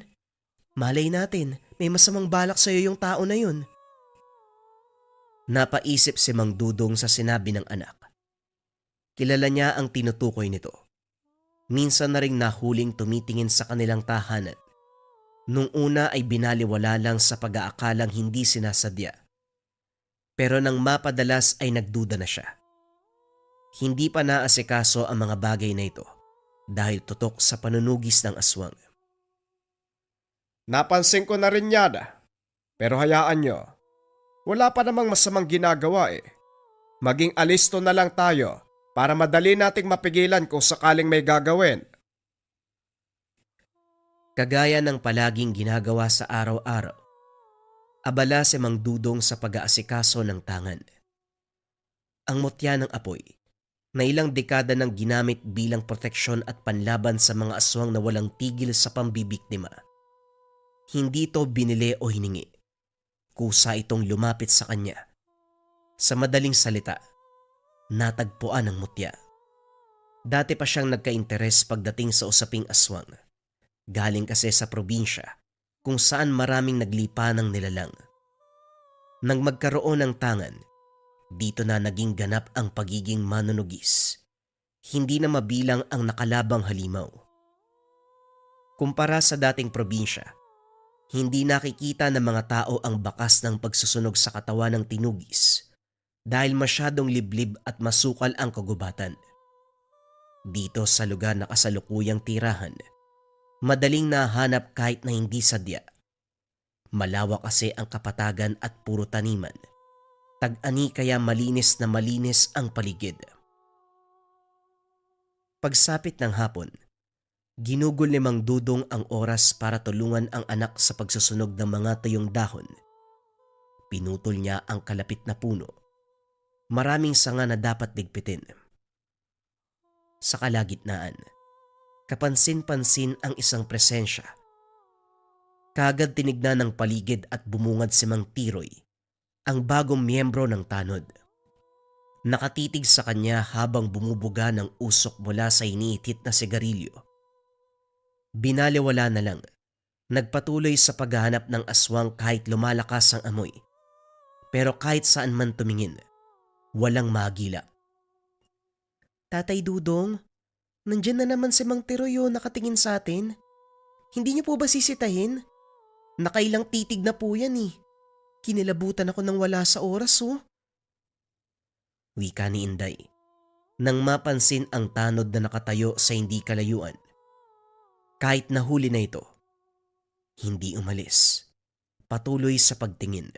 Malay natin, may masamang balak sa'yo yung tao na yun. Napaisip si Mang Dudong sa sinabi ng anak. Kilala niya ang tinutukoy nito. Minsan na ring nahuling tumitingin sa kanilang tahanan. Nung una ay binaliwala lang sa pag-aakalang hindi sinasadya. Pero nang mapadalas ay nagduda na siya. Hindi pa naasikaso ang mga bagay na ito dahil tutok sa panunugis ng aswang. Napansin ko na rin yan. Pero hayaan nyo. Wala pa namang masamang ginagawa eh. Maging alisto na lang tayo para madali nating mapigilan kung sakaling may gagawin. Kagaya ng palaging ginagawa sa araw-araw, abala si Mang Dudong sa pag-aasikaso ng tangan. Ang mutya ng apoy na ilang dekada nang ginamit bilang proteksyon at panlaban sa mga aswang na walang tigil sa pambibiktima. Hindi ito binili o hiningi. Kusa itong lumapit sa kanya. Sa madaling salita, natagpuan ng mutya. Dati pa siyang nagka-interes pagdating sa usaping aswang. Galing kasi sa probinsya kung saan maraming naglipa ng nilalang. Nang magkaroon ng tangan, dito na naging ganap ang pagiging manunugis. Hindi na mabilang ang nakalabang halimaw. Kumpara sa dating probinsya, hindi nakikita ng mga tao ang bakas ng pagsusunog sa katawan ng tinugis dahil masyadong liblib at masukal ang kagubatan. Dito sa lugar na kasalukuyang tirahan, madaling nahanap kahit na hindi sadya. Malawak kasi ang kapatagan at puro taniman. Tag-ani kaya malinis na malinis ang paligid. Pagsapit ng hapon, ginugol ni Mang Dudong ang oras para tulungan ang anak sa pagsusunog ng mga tuyong dahon. Pinutol niya ang kalapit na puno. Maraming sanga na dapat ligpitin. Sa kalagitnaan, kapansin-pansin ang isang presensya. Kaagad tinignan ng paligid at bumungad si Mang Tiroy, ang bagong miyembro ng tanod. Nakatitig sa kanya habang bumubuga ng usok mula sa iniitit na sigarilyo. Binaliwala na lang, nagpatuloy sa paghahanap ng aswang kahit lumalakas ang amoy. Pero kahit saan man tumingin, walang magila. Tatay Dudong, nandyan na naman si Mang Tiroy nakatingin sa atin. Hindi niyo po ba sisitahin? Nakailang titig na po yan eh. Kinilabutan ako nang wala sa oras Wika ni Inday, nang mapansin ang tanod na nakatayo sa hindi kalayuan. Kahit nahuli na ito, hindi umalis. Patuloy sa pagtingin.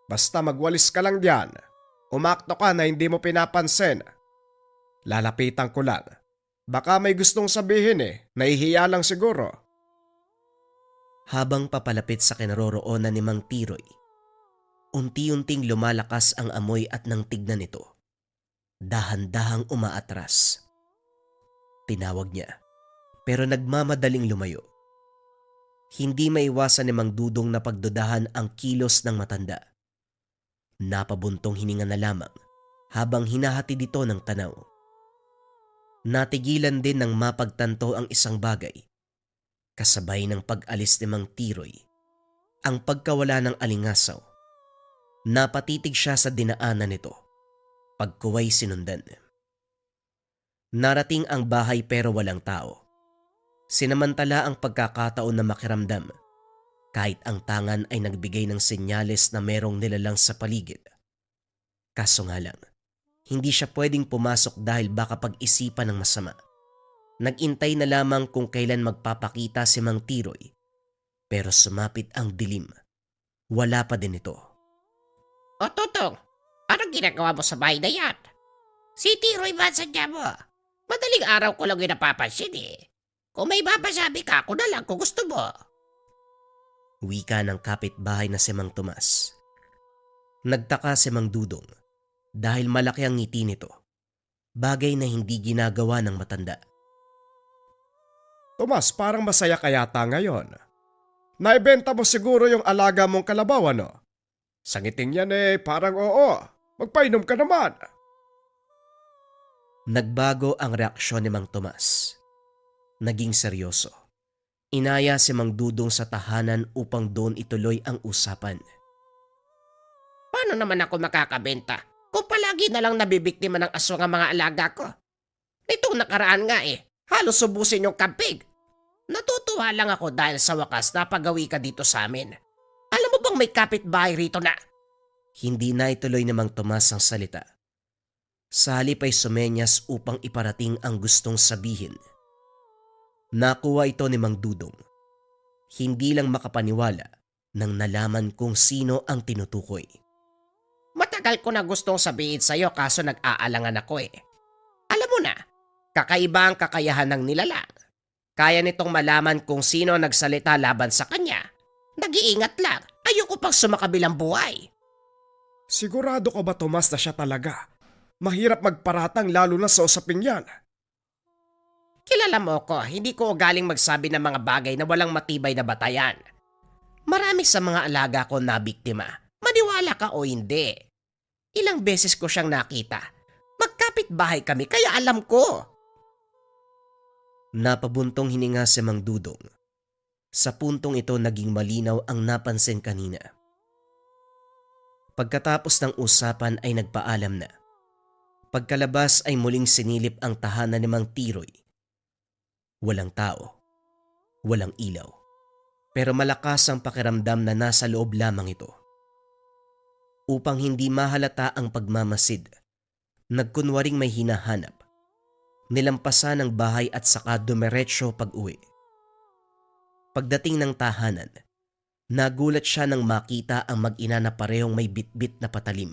Basta magwalis ka lang diyan. Umakto ka na hindi mo pinapansin. Lalapitan ko lang. Baka may gustong sabihin nahihiya lang siguro. Habang papalapit sa kinaroroonan ni Mang Tiroy, unti-unting lumalakas ang amoy at nang tignan ito, dahan-dahang umaatras. Tinawag niya, pero nagmamadaling lumayo. Hindi maiwasan ni Mang Dudong na pagdudahan ang kilos ng matanda. Napabuntong hininga na lamang habang hinahati dito ng tanaw. Natigilan din ng mapagtanto ang isang bagay. Kasabay ng pag-alis ni Mang Tiroy, ang pagkawala ng alingasaw. Napatitig siya sa dinaanan nito. Pagkuway sinundan. Narating ang bahay pero walang tao. Sinamantala ang pagkakataon na makiramdam, kahit ang tangan ay nagbigay ng senyales na merong nilalang sa paligid. Kaso nga lang, hindi siya pwedeng pumasok dahil baka pag-isipan ng masama. Nagintay na lamang kung kailan magpapakita si Mang Tiroy, pero sumapit ang dilim. Wala pa din ito. O Tutong, anong ginagawa mo sa bahay na yan? Si Tiroy ba sadya mo? Madaling araw ko lang yung napapansin Kung may mapasabi ka, ako na lang kung gusto mo. Wika ng kapitbahay na si Mang Tomas. Nagtaka si Mang Dudong dahil malaki ang ngiti nito. Bagay na hindi ginagawa ng matanda. Tomas, parang masaya ka yata ngayon. Naibenta mo siguro yung alaga mong kalabaw, ano? Sa ngiting yan parang oo. Magpainom ka naman. Nagbago ang reaksyon ni Mang Tomas. Naging seryoso. Inaya si Mang Dudong sa tahanan upang doon ituloy ang usapan. Paano naman ako makakabenta kung palagi na lang nabibiktima ng aswang ang mga alaga ko? Nitong nakaraan nga halos subusin yung kampig. Natutuwa lang ako dahil sa wakas napagawi ka dito sa amin. Alam mo bang may kapitbahay rito na? Hindi na ituloy ni Mang Tomas ang salita. Sa halip ay sumenyas upang iparating ang gustong sabihin. Nakuha ito ni Mang Dudong. Hindi lang makapaniwala nang nalaman kung sino ang tinutukoy. Matagal ko na gustong sabihin sa'yo kaso nag-aalangan ako Alam mo na, kakaiba ang kakayahan ng nilalang. Kaya nitong malaman kung sino nagsalita laban sa kanya. Nag-iingat lang, ayoko pang sumakabilang buhay. Sigurado ka ba, Tomas, na siya talaga? Mahirap magparatang lalo na sa usaping yan. Kilala mo ko, hindi ko galing magsabi ng mga bagay na walang matibay na batayan. Marami sa mga alaga ko na biktima. Maniwala ka o hindi. Ilang beses ko siyang nakita. Magkapit-bahay kami kaya alam ko. Napabuntong hininga si Mang Dudong. Sa puntong ito naging malinaw ang napansin kanina. Pagkatapos ng usapan ay nagpaalam na. Pagkalabas ay muling sinilip ang tahanan ni Mang Tiroy. Walang tao, walang ilaw, pero malakas ang pakiramdam na nasa loob lamang ito. Upang hindi mahalata ang pagmamasid, nagkunwaring may hinahanap. Nilampasan ang bahay at saka dumiretso pag-uwi. Pagdating ng tahanan, nagulat siya nang makita ang mag-ina na parehong may bitbit na patalim.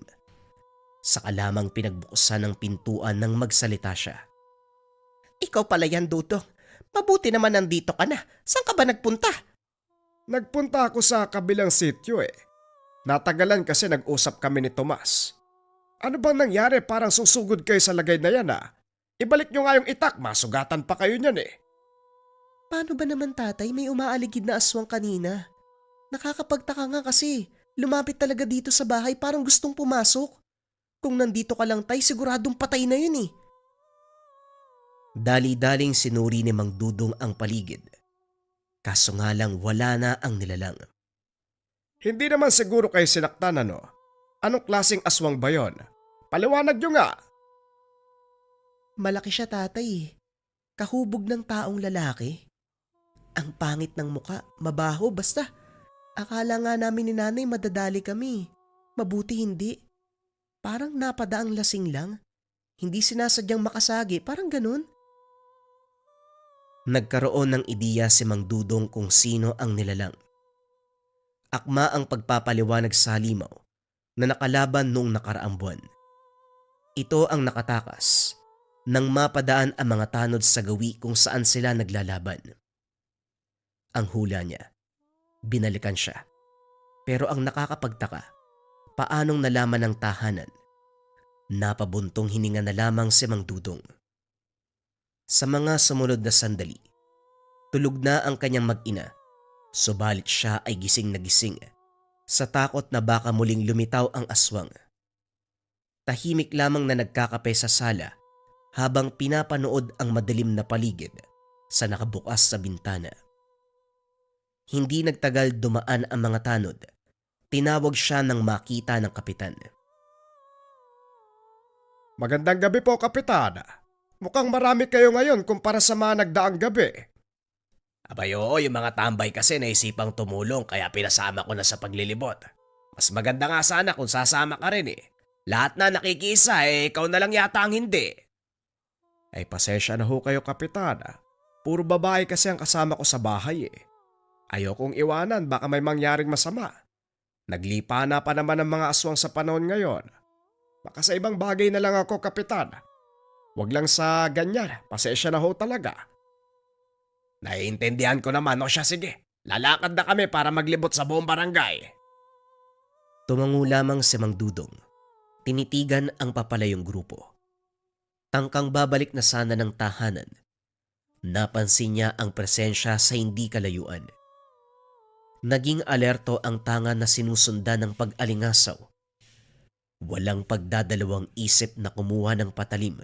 Saka lamang pinagbukusan ng pintuan nang magsalita siya. Ikaw pala yan, Dudong. Mabuti naman nandito ka na. Saan ka ba nagpunta? Nagpunta ako sa kabilang sityo eh. Natagalan kasi nag-usap kami ni Tomas. Ano bang nangyari? Parang susugod kayo sa lagay na yan ah. Ibalik nyo nga yung itak, masugatan pa kayo niyan eh. Paano ba naman, tatay? May umaaligid na aswang kanina. Nakakapagtaka nga kasi. Lumapit talaga dito sa bahay, parang gustong pumasok. Kung nandito ka lang, tay, siguradong patay na yun eh. Dali-daling sinuri ni Mang Dudong ang paligid. Kaso nga lang wala na ang nilalang. Hindi naman siguro kayo sinaktan ano? Anong klaseng aswang ba yon? Paliwanag nyo nga. Malaki siya, tatay eh. Kahubog ng taong lalaki. Ang pangit ng muka, mabaho, basta. Akala nga namin ni nanay madadali kami. Mabuti hindi. Parang napadaang lasing lang. Hindi sinasadyang makasagi, parang ganun. Nagkaroon ng ideya si Mang Dudong kung sino ang nilalang. Akma ang pagpapaliwanag sa halimaw na nakalaban noong nakaraang buwan. Ito ang nakatakas nang mapadaan ang mga tanod sa gawi kung saan sila naglalaban. Ang hula niya, binalikan siya. Pero ang nakakapagtaka, paanong nalaman ng tahanan? Napabuntong hininga na lamang si Mang Dudong. Sa mga sumunod na sandali, tulog na ang kanyang mag-ina, subalit siya ay gising na gising sa takot na baka muling lumitaw ang aswang. Tahimik lamang na nagkakape sa sala habang pinapanood ang madilim na paligid sa nakabukas sa bintana. Hindi nagtagal dumaan ang mga tanod. Tinawag siya nang makita ng kapitan. Magandang gabi po, Kapitan. Mukhang marami kayo ngayon kumpara sa mga nagdaang gabi. Abay oo, yung mga tambay kasi naisipang tumulong kaya pinasama ko na sa paglilibot. Mas maganda nga sana kung sasama ka rin eh. Lahat na nakikisa eh, ikaw na lang yata ang hindi. Ay pasensya na ho kayo, Kapitan. Puro babae kasi ang kasama ko sa bahay eh. Ayokong iwanan, baka may mangyaring masama. Naglipa na pa naman ang mga aswang sa panahon ngayon. Baka sa ibang bagay na lang ako, Kapitan. Huwag lang sa ganyan, pasensya na ho talaga. Naiintindihan ko naman, o siya sige. Lalakad na kami para maglibot sa buong barangay. Tumango lamang si Mang Dudong. Tinitigan ang papalayong grupo. Tangkang babalik na sana ng tahanan. Napansin niya ang presensya sa hindi kalayuan. Naging alerto ang tanga na sinusundan ng pag-alingasaw. Walang pagdadalawang isip na kumuha ng patalim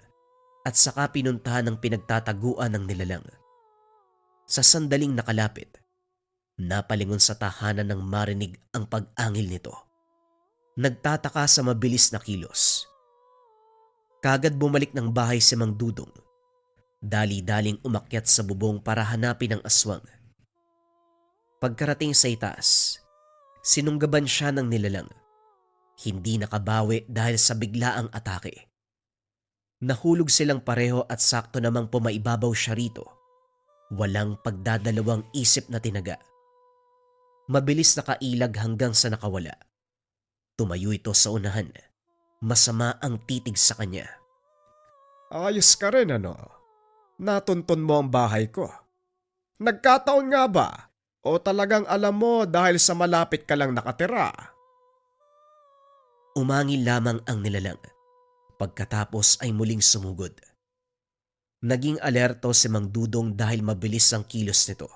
at saka pinuntahan ng pinagtataguan ng nilalang. Sa sandaling nakalapit, napalingon sa tahanan nang marinig ang pag-angil nito. Nagtataka sa mabilis na kilos. Kagad bumalik ng bahay si Mang Dudong. Dali-daling umakyat sa bubong para hanapin ang aswang. Pagkarating sa itaas, sinunggaban siya ng nilalang. Hindi nakabawi dahil sa biglaang atake. Nahulog silang pareho at sakto namang pumaibabaw siya rito. Walang pagdadalawang isip na tinaga. Mabilis nakailag hanggang sa nakawala. Tumayo ito sa unahan. Masama ang titig sa kanya. Ayos ka rin ano? Natuntun mo ang bahay ko. Nagkataon nga ba? O talagang alam mo dahil sa malapit ka lang nakatira? Umangil lamang ang nilalang. Pagkatapos ay muling sumugod. Naging alerto si Mang Dudong dahil mabilis ang kilos nito.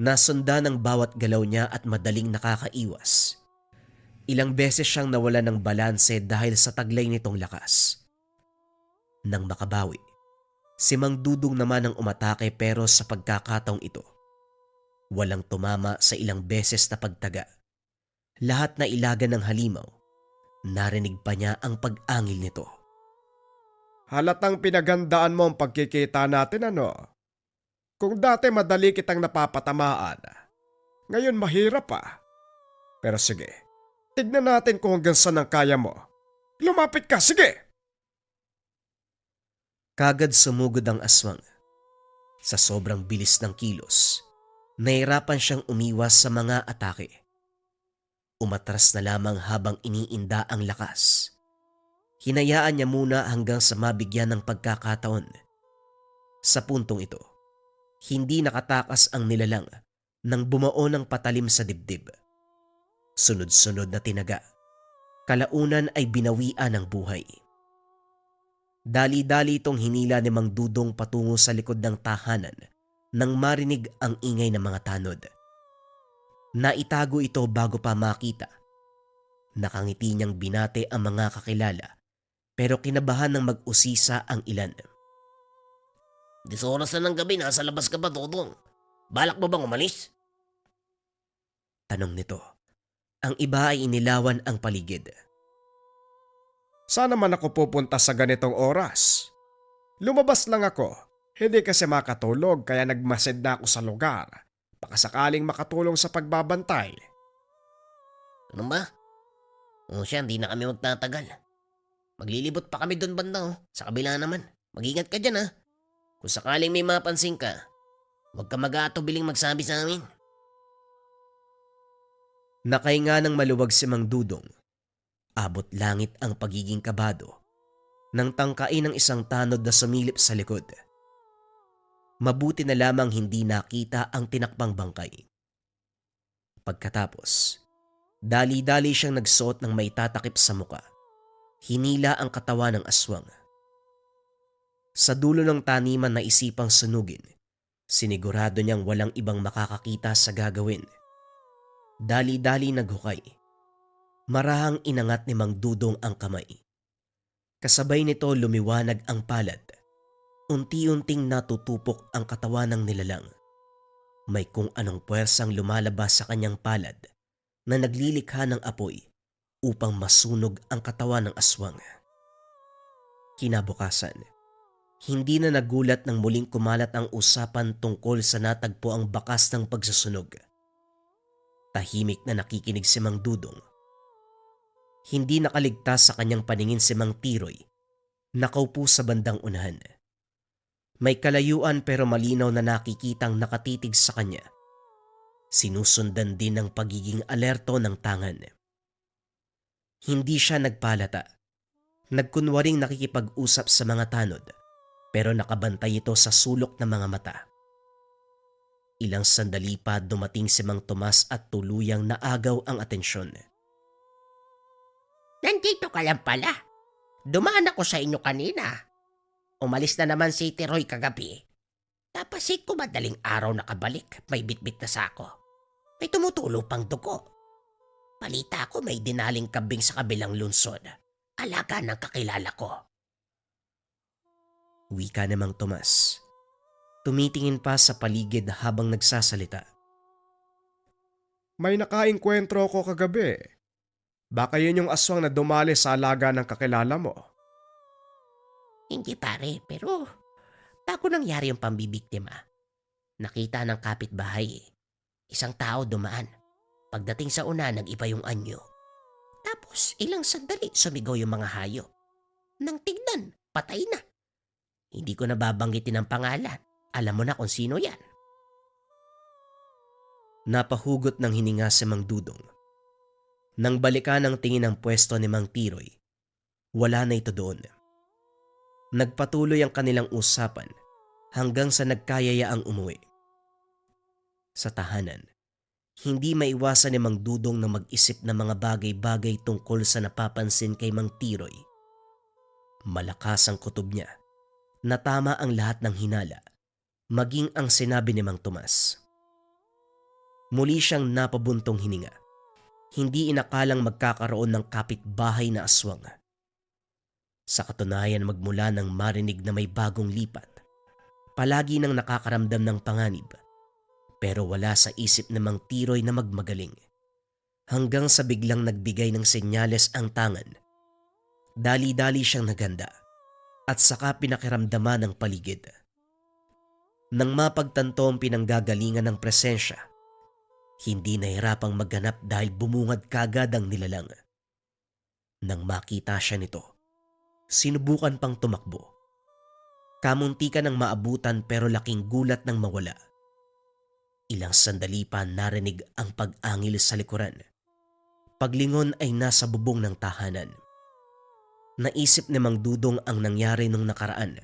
Nasundan ang bawat galaw niya at madaling nakakaiwas. Ilang beses siyang nawala ng balanse dahil sa taglay nitong lakas. Nang makabawi, si Mang Dudong naman ang umatake pero sa pagkakataong ito, walang tumama sa ilang beses na pagtaga. Lahat na ilaga ng halimaw, narinig pa niya ang pag-angil nito. Halatang pinagandaan mo ang pagkikita natin ano? Kung dati madali kitang napapatamaan, ngayon mahirap pa. Pero sige, tignan natin kung hanggang saan ang kaya mo. Lumapit ka, sige! Kagad sumugod ang aswang. Sa sobrang bilis ng kilos, nahirapan siyang umiwas sa mga atake. Umatras na lamang habang iniinda ang lakas. Hinayaan niya muna hanggang sa mabigyan ng pagkakataon. Sa puntong ito, hindi nakatakas ang nilalang nang bumao ng patalim sa dibdib. Sunod-sunod na tinaga. Kalaunan ay binawian ng buhay. Dali-dali itong hinila ni Mang Dudong patungo sa likod ng tahanan nang marinig ang ingay ng mga tanod. Naitago ito bago pa makita. Nakangiti niyang binate ang mga kakilala pero kinabahan ng mag-usisa ang ilan. 10 oras na ng gabi, nasa labas ka ba, Dudong? Balak mo bang umalis? Tanong nito. Ang iba ay inilawan ang paligid. Saan naman ako pupunta sa ganitong oras? Lumabas lang ako. Hindi kasi makatulog kaya nagmasid na ako sa lugar. Baka sakaling makatulong sa pagbabantay. Ano ba? O siya, hindi na kami magtatagal. Maglilibot pa kami doon banda, oh. Sa kabila naman. Mag-ingat ka dyan, ha? Kung sakaling may mapansin ka, huwag ka mag-aatubiling magsabi sa amin. Nakahinga ng maluwag si Mang Dudong. Abot langit ang pagiging kabado nang tangkain ng isang tanod na sumilip sa likod. Mabuti na lamang hindi nakita ang tinakbang bangkay. Pagkatapos, dali-dali siyang nagsuot ng may tatakip sa muka. Hinila ang katawan ng aswang. Sa dulo ng taniman na isipang sunugin, sinigurado niyang walang ibang makakakita sa gagawin. Dali-dali naghukay. Marahang inangat ni Mang Dudong ang kamay. Kasabay nito lumiwanag ang palad. Unti-unting natutupok ang katawan ng nilalang. May kung anong puwersang lumalabas sa kanyang palad na naglilikha ng apoy upang masunog ang katawan ng aswang. Kinabukasan, hindi na nagulat nang muling kumalat ang usapan tungkol sa natagpo ang bakas ng pagsusunog. Tahimik na nakikinig si Mang Dudong. Hindi nakaligtas sa kanyang paningin si Mang Tiroy, nakaupo sa bandang unahan. May kalayuan pero malinaw na nakikitang nakatitig sa kanya. Sinusundan din ng pagiging alerto ng tangan. Hindi siya nagpalata. Nagkunwaring nakikipag-usap sa mga tanod pero nakabantay ito sa sulok ng mga mata. Ilang sandali pa dumating si Mang Tomas at tuluyang naagaw ang atensyon. Nandito ka lang pala. Dumaan ako sa inyo kanina. Umalis na naman si Tiroy kagabi. Napasit ko madaling araw nakabalik. May bitbit na sako. May tumutulo pang dugo. Balita ko may dinaling kambing sa kabilang lungsod. Alaga ng kakilala ko. Wika ni Mang Tomas. Tumitingin pa sa paligid habang nagsasalita. May nakainkwentro ko kagabi. Baka yun yung aswang na dumali sa alaga ng kakilala mo. Hindi pare, pero bago nangyari yung pambibiktima, nakita ng kapitbahay. Isang tao dumaan. Pagdating sa una, nag-iba yung anyo. Tapos ilang sandali sumigaw yung mga hayop. Nang tignan, patay na. Hindi ko nababanggitin ang pangalan. Alam mo na kung sino yan. Napahugot ng hininga si Mang Dudong. Nang balikan ang tingin ng pwesto ni Mang Tiroy, wala na ito doon. Nagpatuloy ang kanilang usapan hanggang sa nagkayaya ang umuwi. Sa tahanan, hindi maiwasan ni Mang Dudong na mag-isip ng mga bagay-bagay tungkol sa napapansin kay Mang Tiroy. Malakas ang kutob niya na tama ang lahat ng hinala, maging ang sinabi ni Mang Tomas. Muli siyang napabuntong hininga. Hindi inakalang magkakaroon ng kapitbahay na aswang. Sa katunayan magmula nang marinig na may bagong lipat, palagi nang nakakaramdam ng panganib. Pero wala sa isip ng Mang Tiroy na magmagaling. Hanggang sa biglang nagbigay ng senyales ang tangan. Dali-dali siyang naganda at saka pinakiramdaman ng paligid. Nang mapagtanto ang pinanggagalingan ng presensya, hindi nahirapang maghanap dahil bumungad kagad ang nilalang. Nang makita siya nito, sinubukan pang tumakbo. Kamunti ka ng maabutan pero laking gulat nang mawala. Ilang sandali pa narinig ang pag-angil sa likuran. Paglingon ay nasa bubong ng tahanan. Naisip ni Mang Dudong ang nangyari nung nakaraan.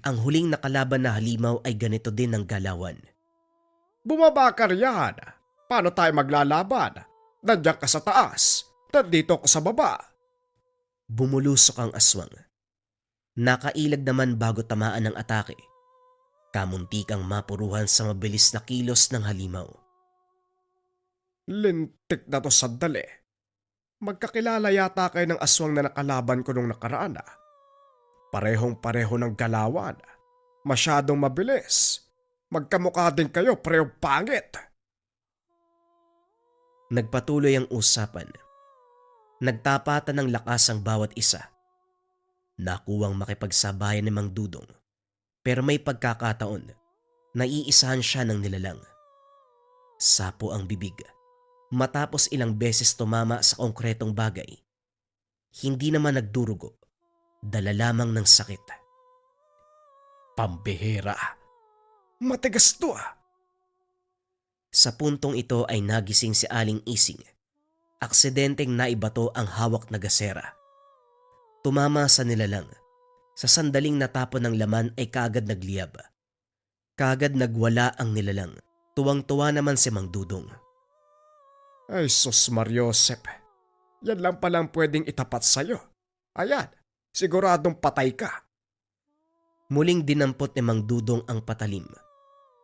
Ang huling nakalaban na halimaw ay ganito din ang galawan. Bumaba ka riyan. Paano tayo maglalaban? Nandiyan ka sa taas. Nandito ko sa baba. Bumulusok ang aswang. Nakailag naman bago tamaan ng atake. Kamunti kang mapuruhan sa mabilis na kilos ng halimaw. Lintik na to sandali. Magkakilala yata kayo ng aswang na nakalaban ko nung nakaraan. Parehong-pareho ng galawan. Masyadong mabilis. Magkamukha din kayo, parehong pangit. Nagpatuloy ang usapan. Nagtapatan ng lakas ang bawat isa. Nakuwang makipagsabayan ni Mang Dudong. Pero may pagkakataon, naiisahan siya ng nilalang. Sapo ang bibig. Matapos ilang beses tumama sa konkretong bagay, hindi naman nagdurugo, dala lamang ng sakit. Pambihira. Matigas to Sa puntong ito ay nagising si Aling Ising. Aksidenteng naibato ang hawak na gasera. Tumama sa nilalang. Sa sandaling natapon ng laman ay kaagad nagliyab. Kaagad nagwala ang nilalang. Tuwang-tuwa naman si Mang Dudong. Ay sus Mariosep. Yan lang palang pwedeng itapat sa'yo. Ayan, siguradong patay ka. Muling dinampot ni Mang Dudong ang patalim.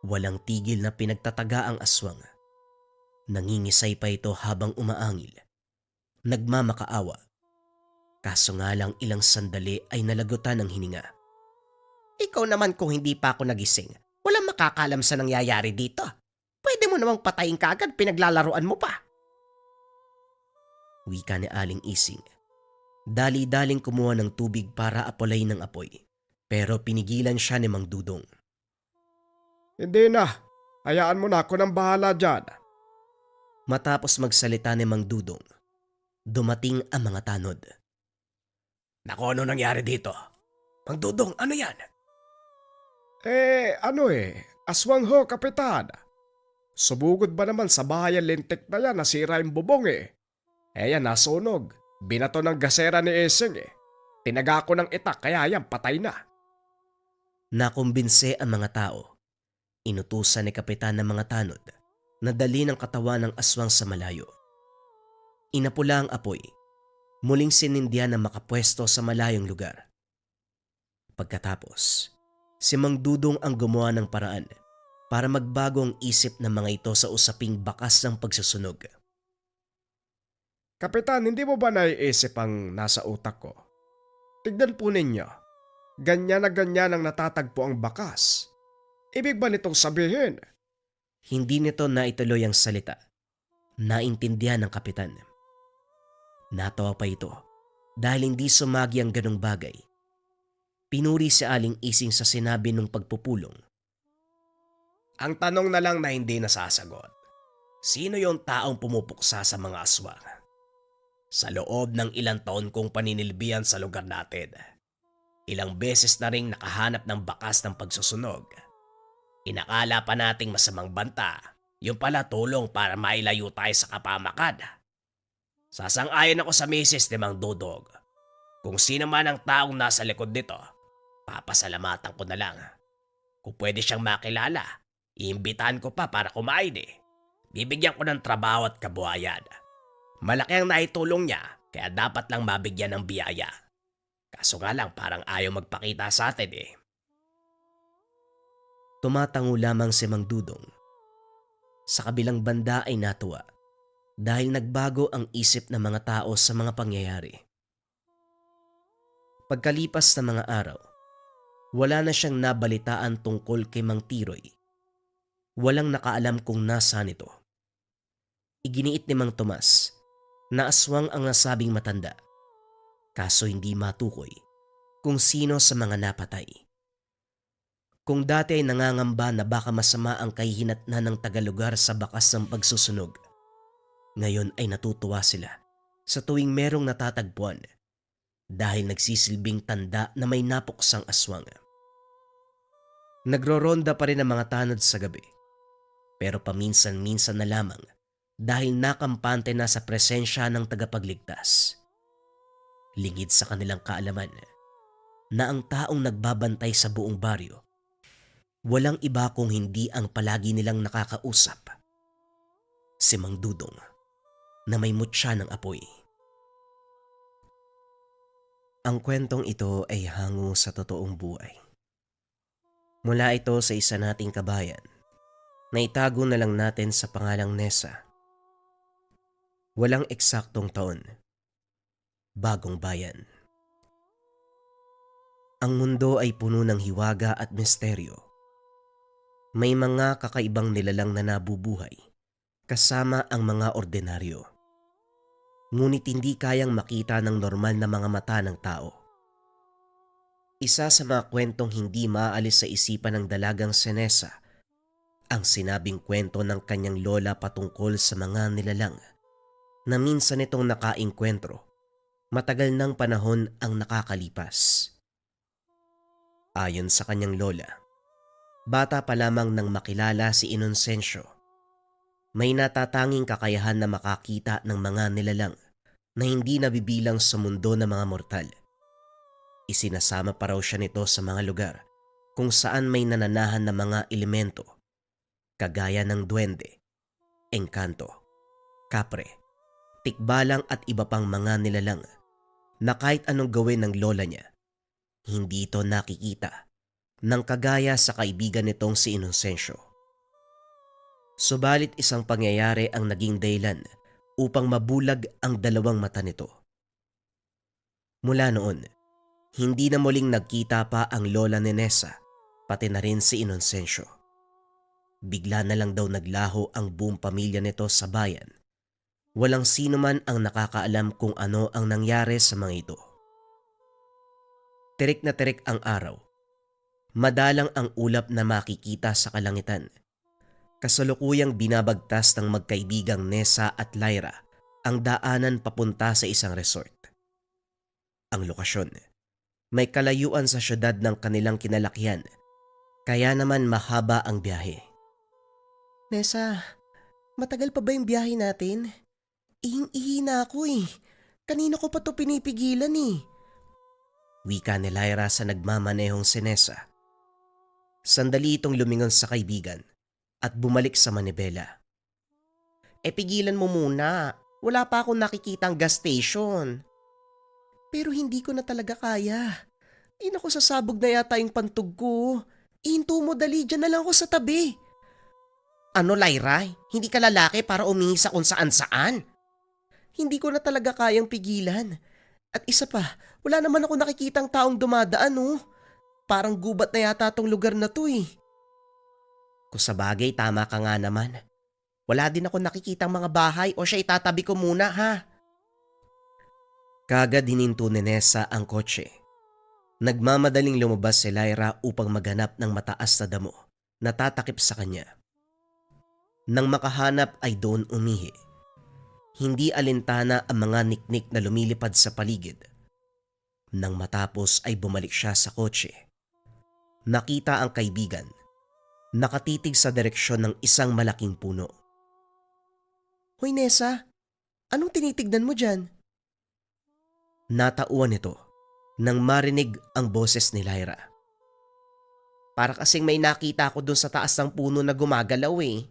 Walang tigil na pinagtataga ang aswang. Nangingisay pa ito habang umaangil. Nagmamakaawa. Kaso nga lang ilang sandali ay nalagutan ng hininga. Ikaw naman kung hindi pa ako nagising, walang makakalam sa nangyayari dito. Pwede mo namang patayin ka agad, pinaglalaruan mo pa. Wika ni Aling Ising. Dali-daling kumuha ng tubig para apolay ng apoy. Pero pinigilan siya ni Mang Dudong. Hindi na. Hayaan mo na ako ng bahala dyan. Matapos magsalita ni Mang Dudong, dumating ang mga tanod. Naku, ano nangyari dito? Mang Dudong, ano yan? Aswang ho, kapitan. Subugod ba naman sa bahayan lintik na yan, nasira yung bubong yan, nasunog. Binato ng gasera ni Eseng Tinaga ko ng itak, kaya yan, patay na. Nakumbinse ang mga tao. Inutusan ni Kapitan ng mga tanod na dali ng katawan ng aswang sa malayo. Inapula ang apoy. Muling sinindihan na makapwesto sa malayong lugar. Pagkatapos, si Mang Dudong ang gumawa ng paraan para magbago ang isip ng mga ito sa usaping bakas ng pagsusunog. Kapitan, hindi mo ba naiisip ang nasa utak ko? Tignan po ninyo. Ganyan na ganyan ang natatagpo ang bakas. Ibig ba nitong sabihin? Hindi nito naituloy ang salita. Naintindihan ng kapitan. Natawa pa ito dahil hindi sumagi ang ganong bagay. Pinuri si Aling Ising sa sinabi ng pagpupulong. Ang tanong na lang na hindi nasasagot. Sino yung taong pumupuksa sa mga aswang? Sa loob ng ilang taon kong paninilbihan sa lugar natin, ilang beses na ring nakahanap ng bakas ng pagsusunog. Inakala pa nating masamang banta, yung pala tulong para mailayo tayo sa kapamakan. Sasang-ayon ako sa misis ni Mang Dudong. Kung sino man ang taong nasa likod nito, papasalamatan ko na lang. Kung pwede siyang makilala, iimbitahan ko pa para kumain Bibigyan ko ng trabaho at kabuhayan. Malaki ang naitulong niya, kaya dapat lang mabigyan ng biyaya. Kaso nga lang parang ayaw magpakita sa atin Tumatango lamang si Mang Dudong. Sa kabilang banda ay natuwa dahil nagbago ang isip ng mga tao sa mga pangyayari. Pagkalipas ng mga araw, wala na siyang nabalitaan tungkol kay Mang Tiroy. Walang nakaalam kung nasaan ito. Iginiit ni Mang Tomas na aswang ang nasabing matanda, kaso hindi matukoy kung sino sa mga napatay. Kung dati ay nangangamba na baka masama ang kahihinatnan ng tagalugar sa bakas ng pagsusunog, ngayon ay natutuwa sila sa tuwing merong natatagpuan dahil nagsisilbing tanda na may napuksang aswang. Nagroronda pa rin ang mga tanod sa gabi. Pero paminsan-minsan na lamang dahil nakampante na sa presensya ng tagapagligtas. Lingid sa kanilang kaalaman na ang taong nagbabantay sa buong baryo, walang iba kung hindi ang palagi nilang nakakausap, si Mang Dudong na may mutya ng apoy. Ang kwentong ito ay hango sa totoong buhay. Mula ito sa isa nating kabayan na itago na lang natin sa pangalang Nessa. Walang eksaktong taon. Bagong bayan. Ang mundo ay puno ng hiwaga at misteryo. May mga kakaibang nilalang na nabubuhay kasama ang mga ordinaryo. Ngunit hindi kayang makita ng normal na mga mata ng tao. Isa sa mga kwentong hindi maalis sa isipan ng dalagang si Nessa, ang sinabing kwento ng kanyang lola patungkol sa mga nilalang na minsan itong nakaengkwentro matagal ng panahon ang nakakalipas. Ayon sa kanyang lola, bata pa lamang nang makilala si Inocencio. May natatanging kakayahan na makakita ng mga nilalang na hindi nabibilang sa mundo ng mga mortal. Isinasama pa raw siya nito sa mga lugar kung saan may nananahan na mga elemento, kagaya ng duwende, engkanto, kapre, tikbalang at iba pang mga nilalang na kahit anong gawin ng lola niya, hindi ito nakikita ng kagaya sa kaibigan nitong si Inocencio. Subalit isang pangyayari ang naging dahilan upang mabulag ang dalawang mata nito. Mula noon, hindi na muling nagkita pa ang lola ni Nessa, pati na rin si Inocencio. Bigla na lang daw naglaho ang buong pamilya nito sa bayan. Walang sino man ang nakakaalam kung ano ang nangyari sa mga ito. Tirik na tirik ang araw. Madalang ang ulap na makikita sa kalangitan. Kasalukuyang binabagtas ng magkaibigang Nessa at Lyra ang daanan papunta sa isang resort. Ang lokasyon, may kalayuan sa syudad ng kanilang kinalakihan, kaya naman mahaba ang biyahe. Nessa, matagal pa ba yung biyahe natin? Ihing-ihi na ako eh. Kanina ko pa to pinipigilan eh. Wika ni Lyra sa nagmamanehong si Nessa. Sandali itong lumingon sa kaibigan at bumalik sa manibela. Pigilan mo muna. Wala pa akong nakikitang gas station. Pero hindi ko na talaga kaya. Naku, sasabog na yata yung pantog ko. Ihinto mo, dali, dyan na lang ako sa tabi. Ano, Lyra? Hindi ka lalaki para umihi sa kung saan-saan? Hindi ko na talaga kayang pigilan. At isa pa, wala naman ako nakikitang taong dumadaan, oh. Parang gubat na yata tong lugar na to eh. Kung sa bagay, tama ka nga naman. Wala din ako nakikitang mga bahay o siya itatabi ko muna, ha? Kagad hininto ni Nessa ang kotse. Nagmamadaling lumabas si Lyra upang maghanap ng mataas na damo na tatakip sa kanya. Nang makahanap ay doon umihi. Hindi alintana ang mga niknik na lumilipad sa paligid. Nang matapos ay bumalik siya sa kotse. Nakita ang kaibigan. Nakatitig sa direksyon ng isang malaking puno. Hoy Nessa, anong tinitignan mo dyan? Natauan ito nang marinig ang boses ni Lyra. Para kasing may nakita ako dun sa taas ng puno na gumagalaw eh.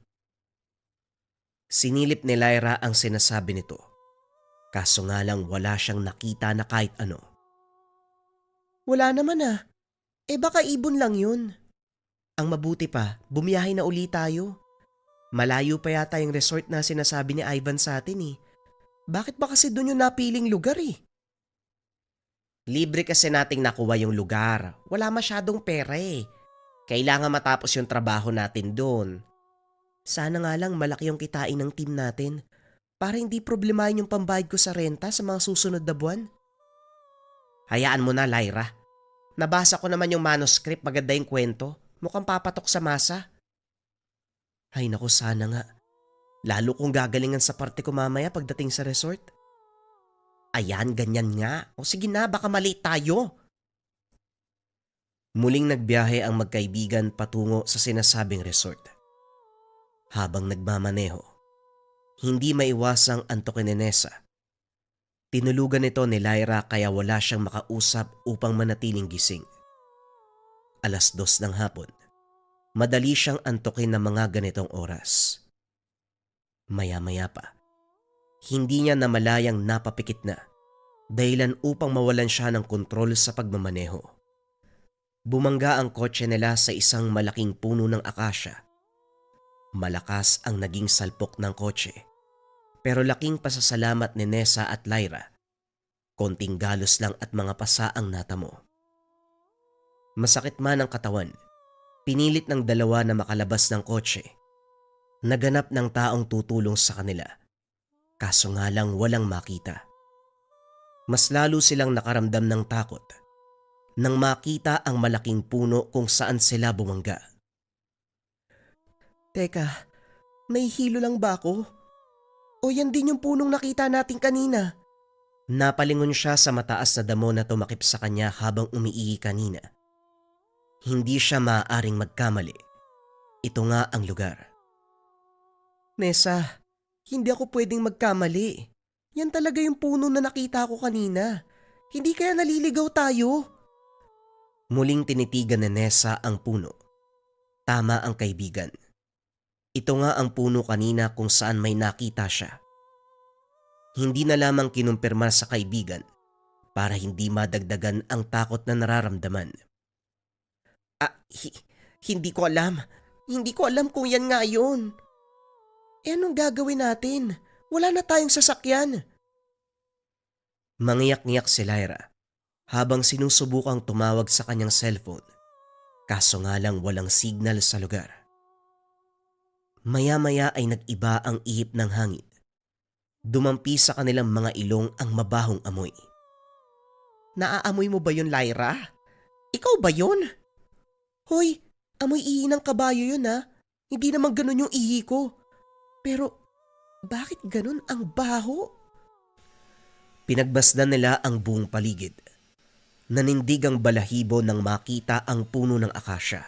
Sinilip ni Lyra ang sinasabi nito. Kaso nga lang wala siyang nakita na kahit ano. Wala naman ah. Baka ibon lang yun. Ang mabuti pa, bumiyahe na uli tayo. Malayo pa yata yung resort na sinasabi ni Ivan sa atin eh. Bakit ba kasi doon yung napiling lugar eh? Libre kasi nating nakuha yung lugar. Wala masyadong pera eh. Kailangan matapos yung trabaho natin doon. Sana nga lang malaki yung kitain ng team natin para hindi problemahin yung pambayad ko sa renta sa mga susunod na buwan. Hayaan mo na, Lyra. Nabasa ko naman yung manuscript, maganda yung kwento. Mukhang papatok sa masa. Ay naku, sana nga. Lalo kung gagalingan sa parte ko mamaya pagdating sa resort. Ayan, ganyan nga. O sige na, baka mali tayo. Muling nagbiyahe ang magkaibigan patungo sa sinasabing resort. Habang nagmamaneho, hindi maiwasang antukin ni Nessa. Tinulugan ito ni Lyra kaya wala siyang makausap upang manatiling gising. 2:00 ng hapon, madali siyang antukin ng mga ganitong oras. Maya-maya pa, hindi niya namalayang napapikit na, dahilan upang mawalan siya ng kontrol sa pagmamaneho. Bumangga ang kotse nila sa isang malaking puno ng akasya. Malakas ang naging salpok ng kotse, pero laking pasasalamat ni Nessa at Lyra. Konting galos lang at mga pasa ang natamo. Masakit man ang katawan, pinilit ng dalawa na makalabas ng kotse. Naganap ng taong tutulong sa kanila, kaso nga lang walang makita. Mas lalo silang nakaramdam ng takot nang makita ang malaking puno kung saan sila bumangga. Teka, nahihilo lang ba ako? O yan din yung punong nakita natin kanina? Napalingon siya sa mataas na damo na tumakip sa kanya habang umiihi kanina. Hindi siya maaaring magkamali. Ito nga ang lugar. Nessa, hindi ako pwedeng magkamali. Yan talaga yung puno na nakita ko kanina. Hindi kaya naliligaw tayo? Muling tinitigan ni Nessa ang puno. Tama ang kaibigan. Ito nga ang puno kanina kung saan may nakita siya. Hindi na lamang kinumpirma sa kaibigan para hindi madagdagan ang takot na nararamdaman. Hindi ko alam. Hindi ko alam kung yan nga yun. Anong gagawin natin? Wala na tayong sasakyan. Mangiyak-ngiyak si Lyra habang sinusubukang tumawag sa kanyang cellphone. Kaso nga lang walang signal sa lugar. Maya-maya ay nag-iba ang ihip ng hangin. Dumampi sa kanilang mga ilong ang mabahong amoy. Naaamoy mo ba yun, Lyra? Ikaw ba yun? Hoy, amoy ihi ng kabayo yun ha. Hindi naman ganun yung ihi ko. Pero bakit ganun ang baho? Pinagbasdan nila ang buong paligid. Nanindig ang balahibo nang makita ang puno ng akasya.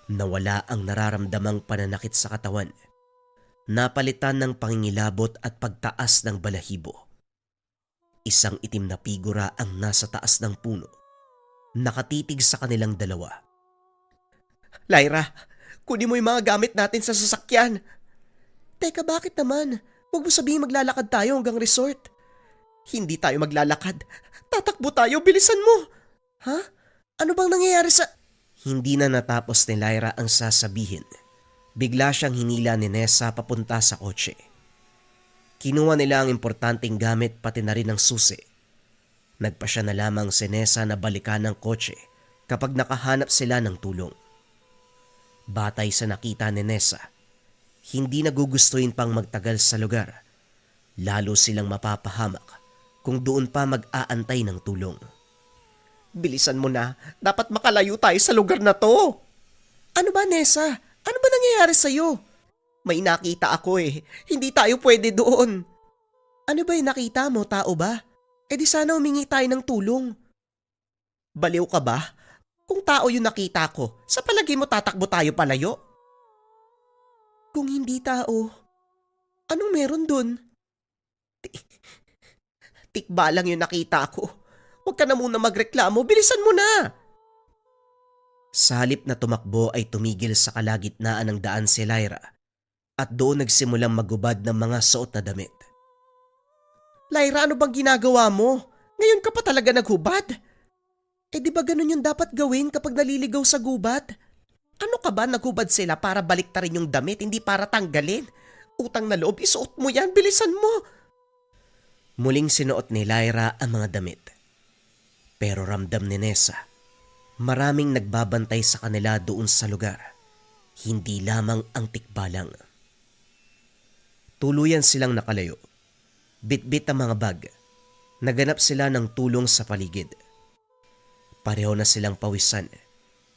Nawala ang nararamdamang pananakit sa katawan. Napalitan ng pangingilabot at pagtaas ng balahibo. Isang itim na figura ang nasa taas ng puno. Nakatitig sa kanilang dalawa. Lyra, kunin mo yung mga gamit natin sa sasakyan. Teka, bakit naman? Huwag mo sabihin maglalakad tayo hanggang resort. Hindi tayo maglalakad. Tatakbo tayo, bilisan mo. Ha? Ano bang nangyayari sa... Hindi na natapos ni Lyra ang sasabihin. Bigla siyang hinila ni Nessa papunta sa kotse. Kinuha nila ang importanteng gamit pati na rin ang susi. Nagpasya na lamang si Nessa na balikan ng kotse kapag nakahanap sila ng tulong. Batay sa nakita ni Nessa, hindi nagugustuhin pang magtagal sa lugar. Lalo silang mapapahamak kung doon pa mag-aantay ng tulong. Bilisan mo na. Dapat makalayo tayo sa lugar na to. Ano ba, Nessa? Ano ba nangyayari sa'yo? May nakita ako eh. Hindi tayo pwede doon. Ano ba yung nakita mo? Tao ba? E di sana humingi tayo ng tulong. Baliw ka ba? Kung tao yung nakita ko, sa palagay mo tatakbo tayo palayo? Kung hindi tao, anong meron dun? Tikba lang yung nakita ko. Huwag ka na muna magreklamo, bilisan mo na! Sa halip na tumakbo ay tumigil sa kalagitnaan ng daan si Lyra at doon nagsimulang magubad ng mga suot na damit. Lyra, ano bang ginagawa mo? Ngayon ka pa talaga naghubad? Eh di ba ganun yung dapat gawin kapag naliligaw sa gubat? Ano ka ba, naghubad sila para baliktarin yung damit, hindi para tanggalin? Utang na loob, isuot mo yan, bilisan mo! Muling sinuot ni Lyra ang mga damit. Pero ramdam ni Nessa, maraming nagbabantay sa kanila doon sa lugar. Hindi lamang ang tikbalang. Tuluyan silang nakalayo. Bit-bit ang mga bag. Naganap sila ng tulong sa paligid. Pareho na silang pawisan.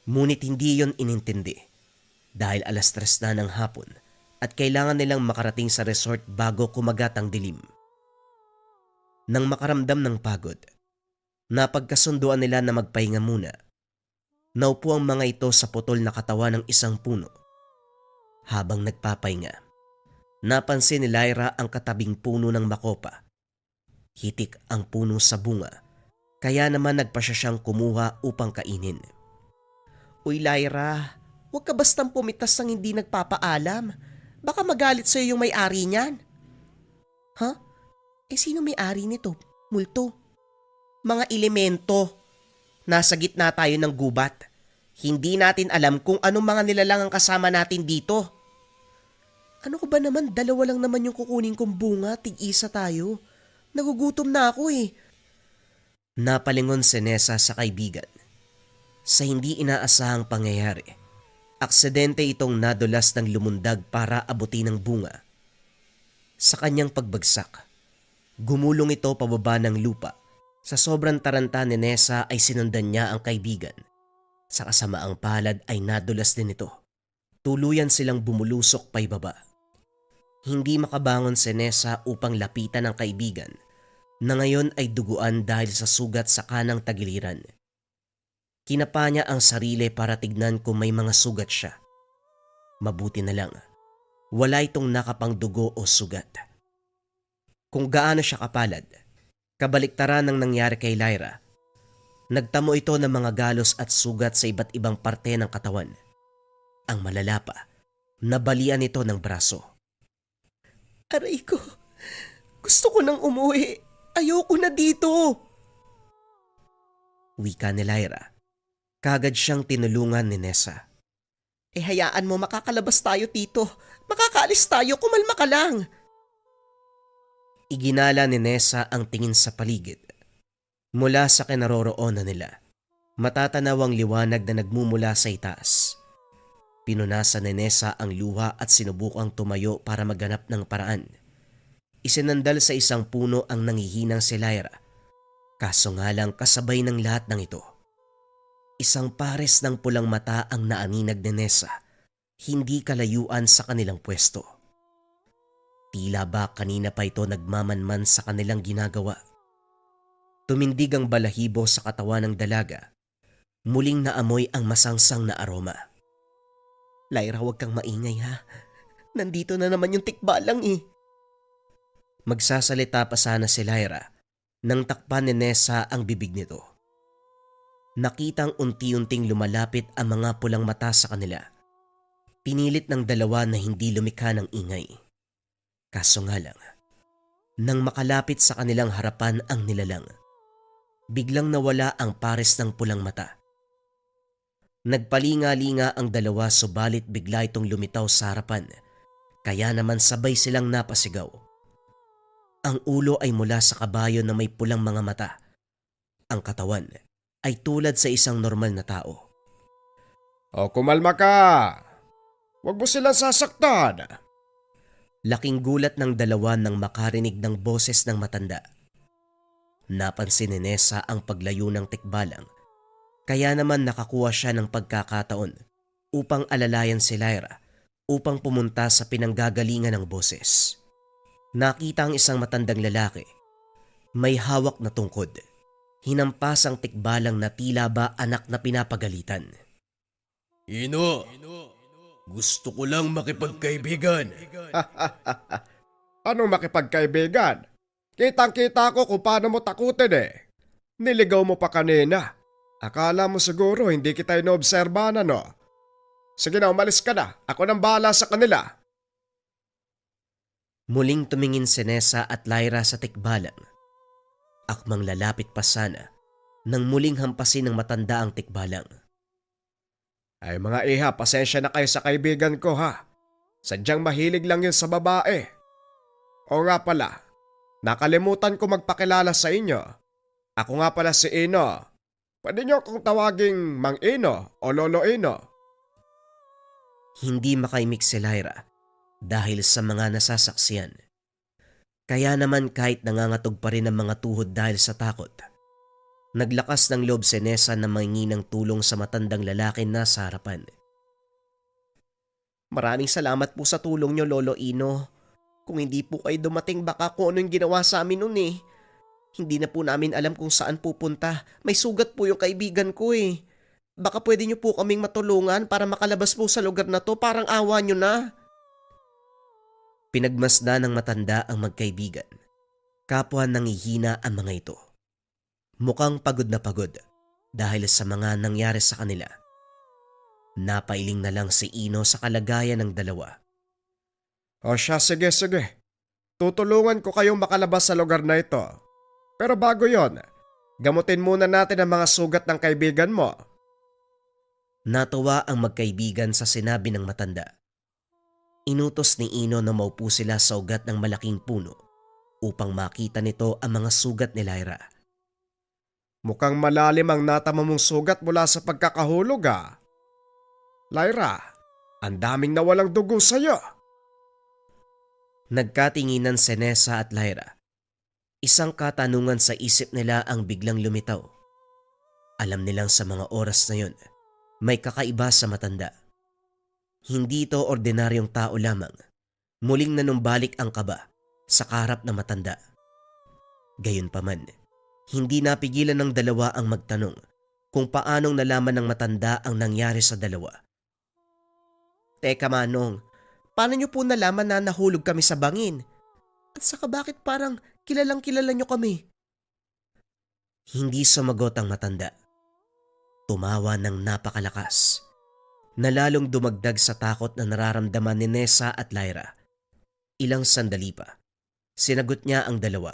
Ngunit hindi yon inintindi. Dahil 3:00 na ng hapon at kailangan nilang makarating sa resort bago kumagat ang dilim. Nang makaramdam ng pagod, napagkasunduan nila na magpahinga muna. Naupo ang mga ito sa putol na katawan ng isang puno. Habang nagpapahinga, napansin ni Lyra ang katabing puno ng makopa. Hitik ang puno sa bunga, kaya naman nagpa siya siyang kumuha upang kainin. Uy Lyra, huwag ka bastang pumitas ng hindi nagpapaalam. Baka magalit sa'yo yung may-ari niyan. Ha? Sino may-ari nito? Multo. Mga elemento. Nasa gitna tayo ng gubat. Hindi natin alam kung anong mga nilalang ang kasama natin dito. Ano ko ba naman, dalawa lang naman yung kukunin kong bunga, tig-isa tayo. Nagugutom na ako eh. Napalingon si Nessa sa kaibigan. Sa hindi inaasahang pangyayari, aksidente itong nadulas ng lumundag para abutin ng bunga. Sa kanyang pagbagsak, gumulong ito pababa ng lupa. Sa sobrang taranta ni Nessa ay sinundan niya ang kaibigan. Sa kasamaang palad ay nadulas din ito. Tuluyan silang bumulusok paibaba. Hindi makabangon si Nessa upang lapitan ang kaibigan na ngayon ay duguan dahil sa sugat sa kanang tagiliran. Kinapa niya ang sarili para tignan kung may mga sugat siya. Mabuti na lang, wala itong nakapangdugo o sugat. Kung gaano siya kapalad, kabaliktaran ng nangyari kay Lyra. Nagtamo ito ng mga galos at sugat sa iba't ibang parte ng katawan. Ang malala pa, nabalian ito ng braso. Aray ko, gusto ko nang umuwi. Ayoko na dito. Wika ni Lyra. Kagad siyang tinulungan ni Nessa. Hayaan mo, makakalabas tayo tito. Makakaalis tayo, kumalma ka lang. Iginala ni Nessa ang tingin sa paligid. Mula sa kinaroroonan nila, matatanaw ang liwanag na nagmumula sa itaas. Pinunasan ni Nessa ang luha at sinubukang tumayo para maghanap ng paraan. Isinandal sa isang puno ang nangihinang si Lyra. Kaso nga lang kasabay ng lahat ng ito. Isang pares ng pulang mata ang naaninag ni Nessa, hindi kalayuan sa kanilang pwesto. Tila ba kanina pa ito nagmamanman sa kanilang ginagawa. Tumindig ang balahibo sa katawan ng dalaga. Muling naamoy ang masangsang na aroma. Lyra, huwag kang maingay ha. Nandito na naman yung tikbalang eh. Magsasalita pa sana si Lyra nang takpan ni Nessa ang bibig nito. Nakitang unti-unting lumalapit ang mga pulang mata sa kanila. Pinilit ng dalawa na hindi lumikha ng ingay. Kaso nga lang, nang makalapit sa kanilang harapan ang nilalang, biglang nawala ang pares ng pulang mata. Nagpalinga-linga ang dalawa subalit bigla itong lumitaw sa harapan, kaya naman sabay silang napasigaw. Ang ulo ay mula sa kabayo na may pulang mga mata. Ang katawan ay tulad sa isang normal na tao. O kumalma ka. Huwag mo silang sasaktan. Laking gulat ng dalawa nang makarinig ng boses ng matanda. Napansin ni Nessa ang paglayo ng tikbalang, kaya naman nakakuha siya ng pagkakataon upang alalayan si Lyra upang pumunta sa pinanggagalingan ng boses. Nakita ang isang matandang lalaki. May hawak na tungkod. Hinampas ang tikbalang na tila ba anak na pinapagalitan. Ino, gusto ko lang makipagkaibigan. Anong makipagkaibigan? Kitang-kita ko kung paano mo takutin eh. Niligaw mo pa kanina. Akala mo siguro hindi kita inoobserbahan no? Sige na, umalis ka na. Ako nang bahala sa kanila. Muling tumingin si Nessa at Lyra sa tikbalang. Akmang lalapit pa sana nang muling hampasin ng matanda ang tikbalang. Ay mga iha, pasensya na kayo sa kaibigan ko ha. Sadyang mahilig lang yun sa babae. O nga pala, nakalimutan ko magpakilala sa inyo. Ako nga pala si Ino. Pwede niyo akong tawaging Mang Ino o Lolo Ino. Hindi makaimik si Lyra dahil sa mga nasasaksiyan. Kaya naman kahit nangangatog pa rin ang mga tuhod dahil sa takot, naglakas ng loob si Nessa na mangingi ng tulong sa matandang lalaki na sa harapan. Maraming salamat po sa tulong nyo, Lolo Ino. Kung hindi po kayo dumating, baka kung ano yung ginawa sa amin nun eh. Hindi na po namin alam kung saan pupunta. May sugat po yung kaibigan ko eh. Baka pwede niyo po kaming matulungan para makalabas po sa lugar na to, parang awa niyo na. Pinagmasdan ng matanda ang magkaibigan. Kapwa nangihina ang mga ito. Mukhang pagod na pagod dahil sa mga nangyari sa kanila. Napailing na lang si Ino sa kalagayan ng dalawa. O siya, sige. Tutulungan ko kayong makalabas sa lugar na ito. Pero bago yon, gamutin muna natin ang mga sugat ng kaibigan mo. Natuwa ang magkaibigan sa sinabi ng matanda. Inutos ni Ino na maupo sila sa ugat ng malaking puno upang makita nito ang mga sugat ni Lyra. Mukhang malalim ang natama mong sugat mula sa pagkakahulog ah. Lyra, ang daming nawalang dugo sa'yo. Nagkatinginan si Nessa at Lyra. Isang katanungan sa isip nila ang biglang lumitaw. Alam nilang sa mga oras na yon, may kakaiba sa matanda. Hindi ito ordinaryong tao lamang. Muling nanumbalik ang kaba sa kaharap na matanda. Gayunpaman, hindi napigilan ng dalawa ang magtanong kung paanong nalaman ng matanda ang nangyari sa dalawa. Teka Manong, paano niyo po nalaman na nahulog kami sa bangin? At saka bakit parang kilalang kilala niyo kami? Hindi sumagot ang matanda. Tumawa ng napakalakas, na lalong dumagdag sa takot na nararamdaman ni Nessa at Lyra. Ilang sandali pa, sinagot niya ang dalawa.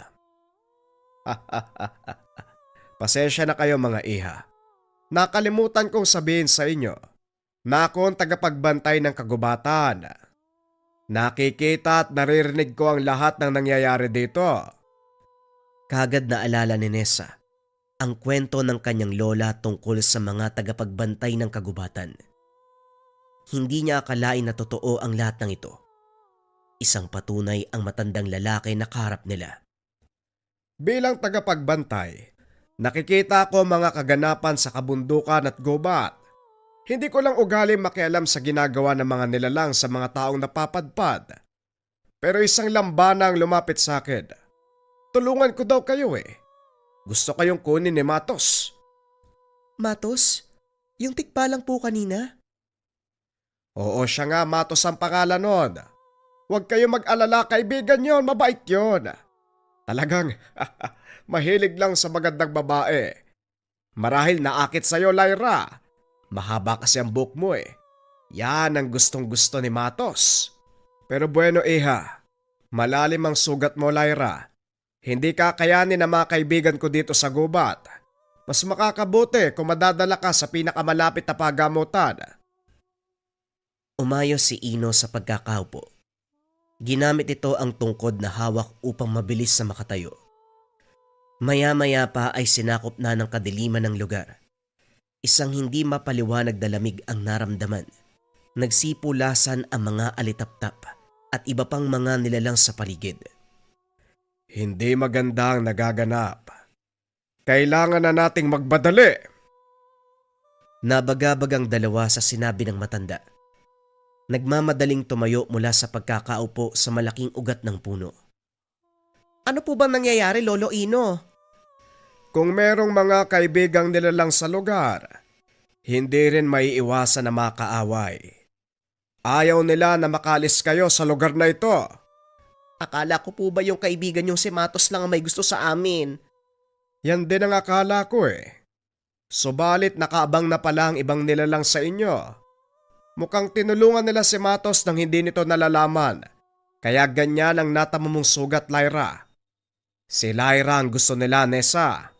Pasensya na kayo mga iha. Nakalimutan kong sabihin sa inyo na ako ang tagapagbantay ng kagubatan. Nakikita at naririnig ko ang lahat ng nangyayari dito. Kagad na alala ni Nessa ang kwento ng kanyang lola tungkol sa mga tagapagbantay ng kagubatan. Hindi niya akalain na totoo ang lahat ng ito. Isang patunay ang matandang lalaki na kaharap nila. Bilang tagapagbantay, nakikita ko mga kaganapan sa kabundukan at gubat. Hindi ko lang ugali makialam sa ginagawa ng mga nilalang sa mga taong napapadpad. Pero isang lambanang lumapit sa akin. Tulungan ko daw kayo eh. Gusto kayong kunin ni Matos. Matos? Yung tikpa lang po kanina? Oo siya nga, Matos ang pangalan nun. Huwag kayong mag-alala, kaibigan yon, mabait yon. Talagang mahilig lang sa magandang babae. Marahil naakit sa'yo, Lyra. Mahaba kasi ang buhok mo eh. Yan ang gustong gusto ni Matos. Pero bueno iha, malalim ang sugat mo, Lyra. Hindi kakayanin ng mga kaibigan ko dito sa gubat. Mas makakabuti kung madadala ka sa pinakamalapit na pagamutan. Umayos si Ino sa pagkakaupo. Ginamit ito ang tungkod na hawak upang mabilis na makatayo. Maya-maya pa ay sinakop na ng kadiliman ng lugar. Isang hindi mapaliwanag na lamig ang naramdaman. Nagsipulasan ang mga alitaptap at iba pang mga nilalang sa paligid. Hindi maganda ang nagaganap. Kailangan na nating magbadali. Nabagabag ang dalawa sa sinabi ng matanda. Nagmamadaling tumayo mula sa pagkakaupo sa malaking ugat ng puno. Ano po bang nangyayari, Lolo Ino? Kung merong mga kaibigang nilalang sa lugar, hindi rin maiiwasan na makaaway. Ayaw nila na makalis kayo sa lugar na ito. Akala ko po ba yung kaibigan yung si Matos lang ang may gusto sa amin? Yan din ang akala ko eh. Subalit nakaabang na pala ang ibang nilalang sa inyo. Mukhang tinulungan nila si Matos nang hindi nito nalalaman. Kaya ganyan ang natama mong sugat, Lyra. Si Lyra ang gusto nila, Nessa.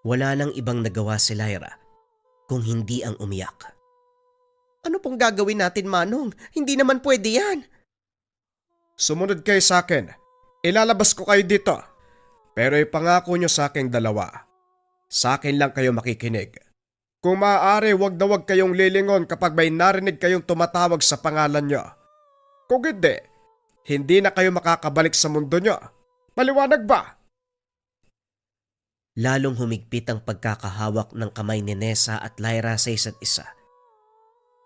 Wala nang ibang nagawa si Lyra kung hindi ang umiyak. Ano pong gagawin natin, Manong? Hindi naman pwede yan. Sumunod kayo sa akin. Ilalabas ko kayo dito. Pero ipangako nyo sa aking dalawa. Sa akin lang kayo makikinig. Kung maaari, wag na wag kayong lilingon kapag may narinig kayong tumatawag sa pangalan nyo. Kung hindi na kayo makakabalik sa mundo nyo. Maliwanag ba? Lalong humigpit ang pagkakahawak ng kamay ni Nessa at Lyra sa isa't isa.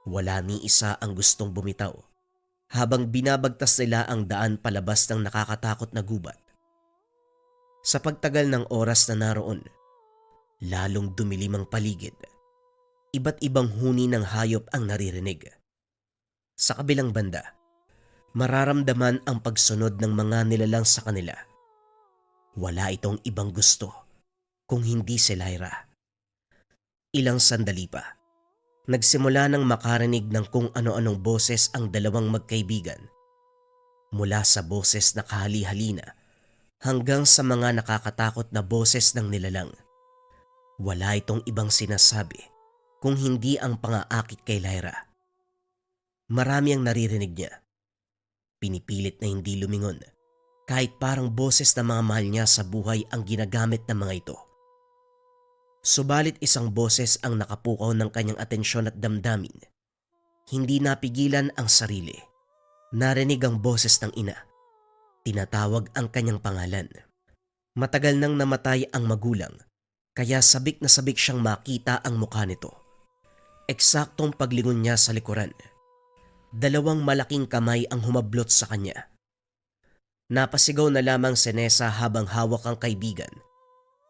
Wala ni isa ang gustong bumitaw habang binabagtas nila ang daan palabas ng nakakatakot na gubat. Sa pagtagal ng oras na naroon, lalong dumilim ang paligid. Iba't ibang huni ng hayop ang naririnig. Sa kabilang banda, mararamdaman ang pagsunod ng mga nilalang sa kanila. Wala itong ibang gusto kung hindi si Lyra. Ilang sandali pa, nagsimula nang makarinig ng kung ano-anong boses ang dalawang magkaibigan. Mula sa boses na kahali-halina hanggang sa mga nakakatakot na boses ng nilalang. Wala itong ibang sinasabi kung hindi ang pang-aakit kay Lyra. Marami ang naririnig niya. Pinipilit na hindi lumingon kahit parang boses ng mga mahal niya sa buhay ang ginagamit ng mga ito. Subalit isang boses ang nakapukaw ng kanyang atensyon at damdamin. Hindi napigilan ang sarili. Narinig ang boses ng ina. Tinatawag ang kanyang pangalan. Matagal nang namatay ang magulang, kaya sabik na sabik siyang makita ang mukha nito. Eksaktong paglingon niya sa likuran. Dalawang malaking kamay ang humablot sa kanya. Napasigaw na lamang si Nessa habang hawak ang kaibigan.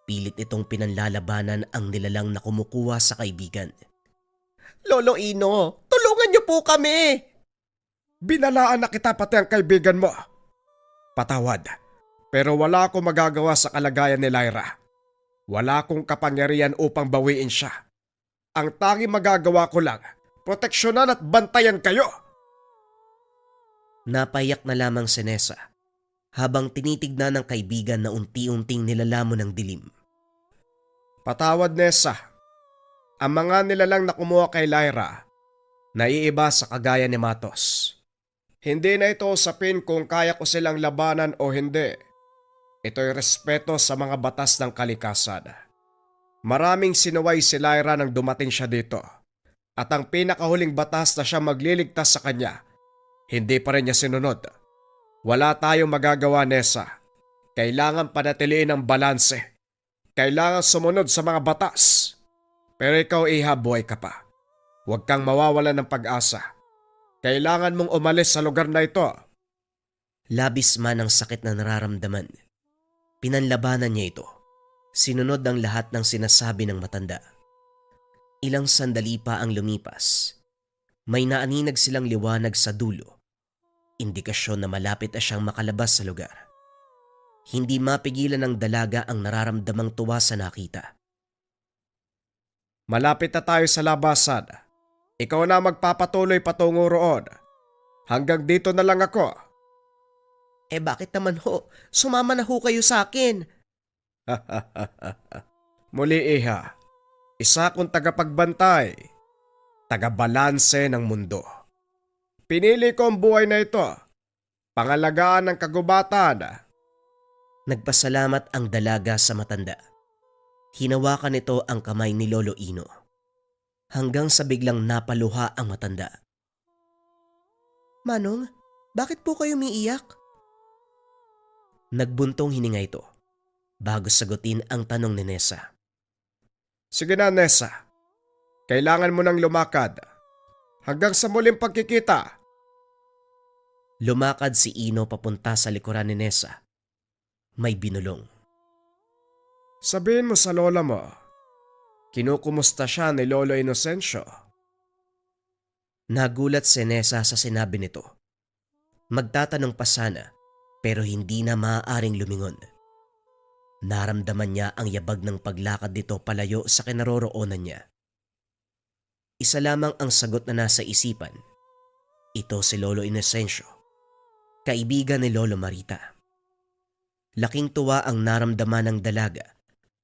Pilit itong pinanlalabanan ang nilalang na kumukuha sa kaibigan. Lolo Ino, tulungan niyo po kami! Binalaan na kita pati ang kaibigan mo. Patawad, pero wala akong magagawa sa kalagayan ni Lyra. Wala akong kapangyarihan upang bawiin siya. Ang tanging magagawa ko lang, proteksyonan at bantayan kayo. Napayak na lamang si Nessa habang tinitignan ng kaibigan na unti-unting nilalamon ng dilim. Patawad, Nessa. Ang mga nilalang na kumuha kay Lyra, naiiba sa kagaya ni Matos. Hindi na ito usapin kung kaya ko silang labanan o hindi. Ito'y respeto sa mga batas ng kalikasan. Maraming sinuway si Lyra nang dumating siya dito. At ang pinakahuling batas na siya magliligtas sa kanya, hindi pa rin niya sinunod. Wala tayong magagawa, Nessa. Kailangan panatiliin ang balanse. Kailangan sumunod sa mga batas. Pero ikaw, Iha, buhay ka pa. Huwag kang mawawalan ng pag-asa. Kailangan mong umalis sa lugar na ito. Labis man ang sakit na nararamdaman. Pinanlabanan niya ito. Sinunod ang lahat ng sinasabi ng matanda. Ilang sandali pa ang lumipas. May naaninag silang liwanag sa dulo. Indikasyon na malapit na siyang makalabas sa lugar. Hindi mapigilan ng dalaga ang nararamdamang tuwa sa nakita. Malapit na tayo sa labasan. Ikaw na magpapatuloy patungo roon. Hanggang dito na lang ako. Bakit naman ho? Sumama na ho kayo sa akin. Muli, Iha. Isa kong tagapagbantay. Tagabalanse ng mundo. Pinili ko ang buhay na ito. Pangalagaan ng kagubatan. Nagpasalamat ang dalaga sa matanda. Hinawakan nito ang kamay ni Lolo Ino. Hanggang sa biglang napaluha ang matanda. Manong, bakit po kayo umiiyak? Nagbuntong hininga ito bago sagutin ang tanong ni Nessa. Sige na, Nessa. Kailangan mo nang lumakad. Hanggang sa muling pagkikita. Lumakad si Ino papunta sa likuran ni Nessa. May binulong. Sabihin mo sa lola mo, kinukumusta siya ni Lolo Inocencio. Nagulat si Nessa sa sinabi nito. Magtatanong pa sana pero hindi na maaaring lumingon. Naramdaman niya ang yabag ng paglakad nito palayo sa kinaroroonan niya. Isa lamang ang sagot na nasa isipan. Ito si Lolo Inocencio, kaibigan ni Lolo Marita. Laking tuwa ang naramdaman ng dalaga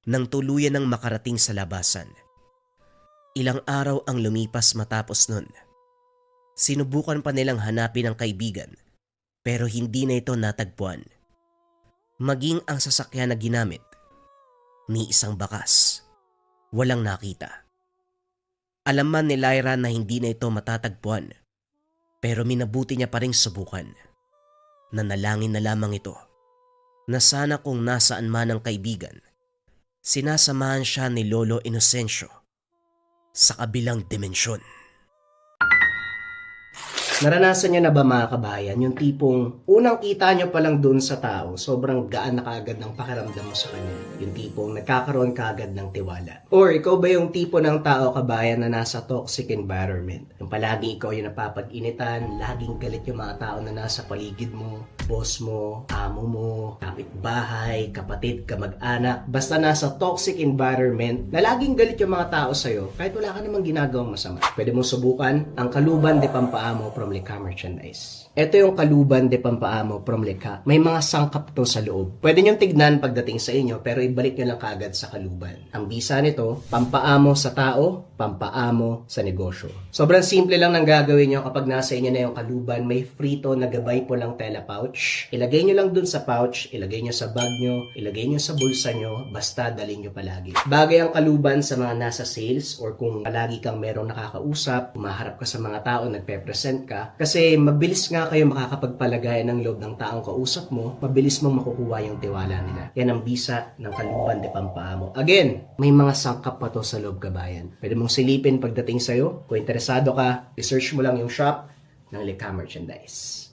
nang tuluyan ng makarating sa labasan. Ilang araw ang lumipas matapos nun. Sinubukan pa nilang hanapin ang kaibigan pero hindi na ito natagpuan. Maging ang sasakyan na ginamit, ni isang bakas, walang nakita. Alam man ni Lyra na hindi na ito matatagpuan pero minabuti niya pa ring subukan. Nanalangin na lamang ito na sana kung nasaan man ang kaibigan, sinasamahan siya ni Lolo Inocencio sa kabilang dimensyon. Naranasan nyo na ba mga kabayan, yung tipong unang kita nyo pa lang dun sa tao, sobrang gaan na kaagad ng pakiramdam mo sa kanya. Yung tipong nagkakaroon kaagad ng tiwala. Or ikaw ba yung tipo ng tao kabayan na nasa toxic environment? Yung palagi ikaw yung napapag-initan, laging galit yung mga tao na nasa paligid mo, boss mo, amo mo, kapitbahay, kapatid, kamag-anak. Basta nasa toxic environment na laging galit yung mga tao sa'yo kahit wala ka namang ginagawang masama. Pwede mong subukan ang Kaluban de Pampaamo from Likha Merchandise. Ito yung Kaluban de Pampaamo from Likha. May mga sangkap to sa loob. Pwede nyo tignan pagdating sa inyo pero ibalik nyo lang kagad sa Kaluban. Ang bisa nito, pampaamo sa tao, pampaamo sa negosyo. Sobrang simple lang ng gagawin nyo kapag nasa inyo na yung Kaluban. May frito na gabay po lang tela pouch. Ilagay nyo lang dun sa pouch, ilagay nyo sa bag nyo, ilagay nyo sa bulsa nyo, basta dalhin nyo palagi. Bagay ang Kaluban sa mga nasa sales or kung palagi kang merong nakakausap, umaharap ka sa mga tao, nagpe-present ka. Kasi mabilis nga kayo makakapagpalagay ng loob ng taong kausap mo, mabilis mong makukuha yung tiwala nila. Yan ang bisa ng Kaluban de Pampaamo. Again, may mga sangkap pa to sa loob kabayan. Pwede mong silipin pagdating sa'yo. Kung interesado ka, research mo lang yung shop ng Likha Merchandise.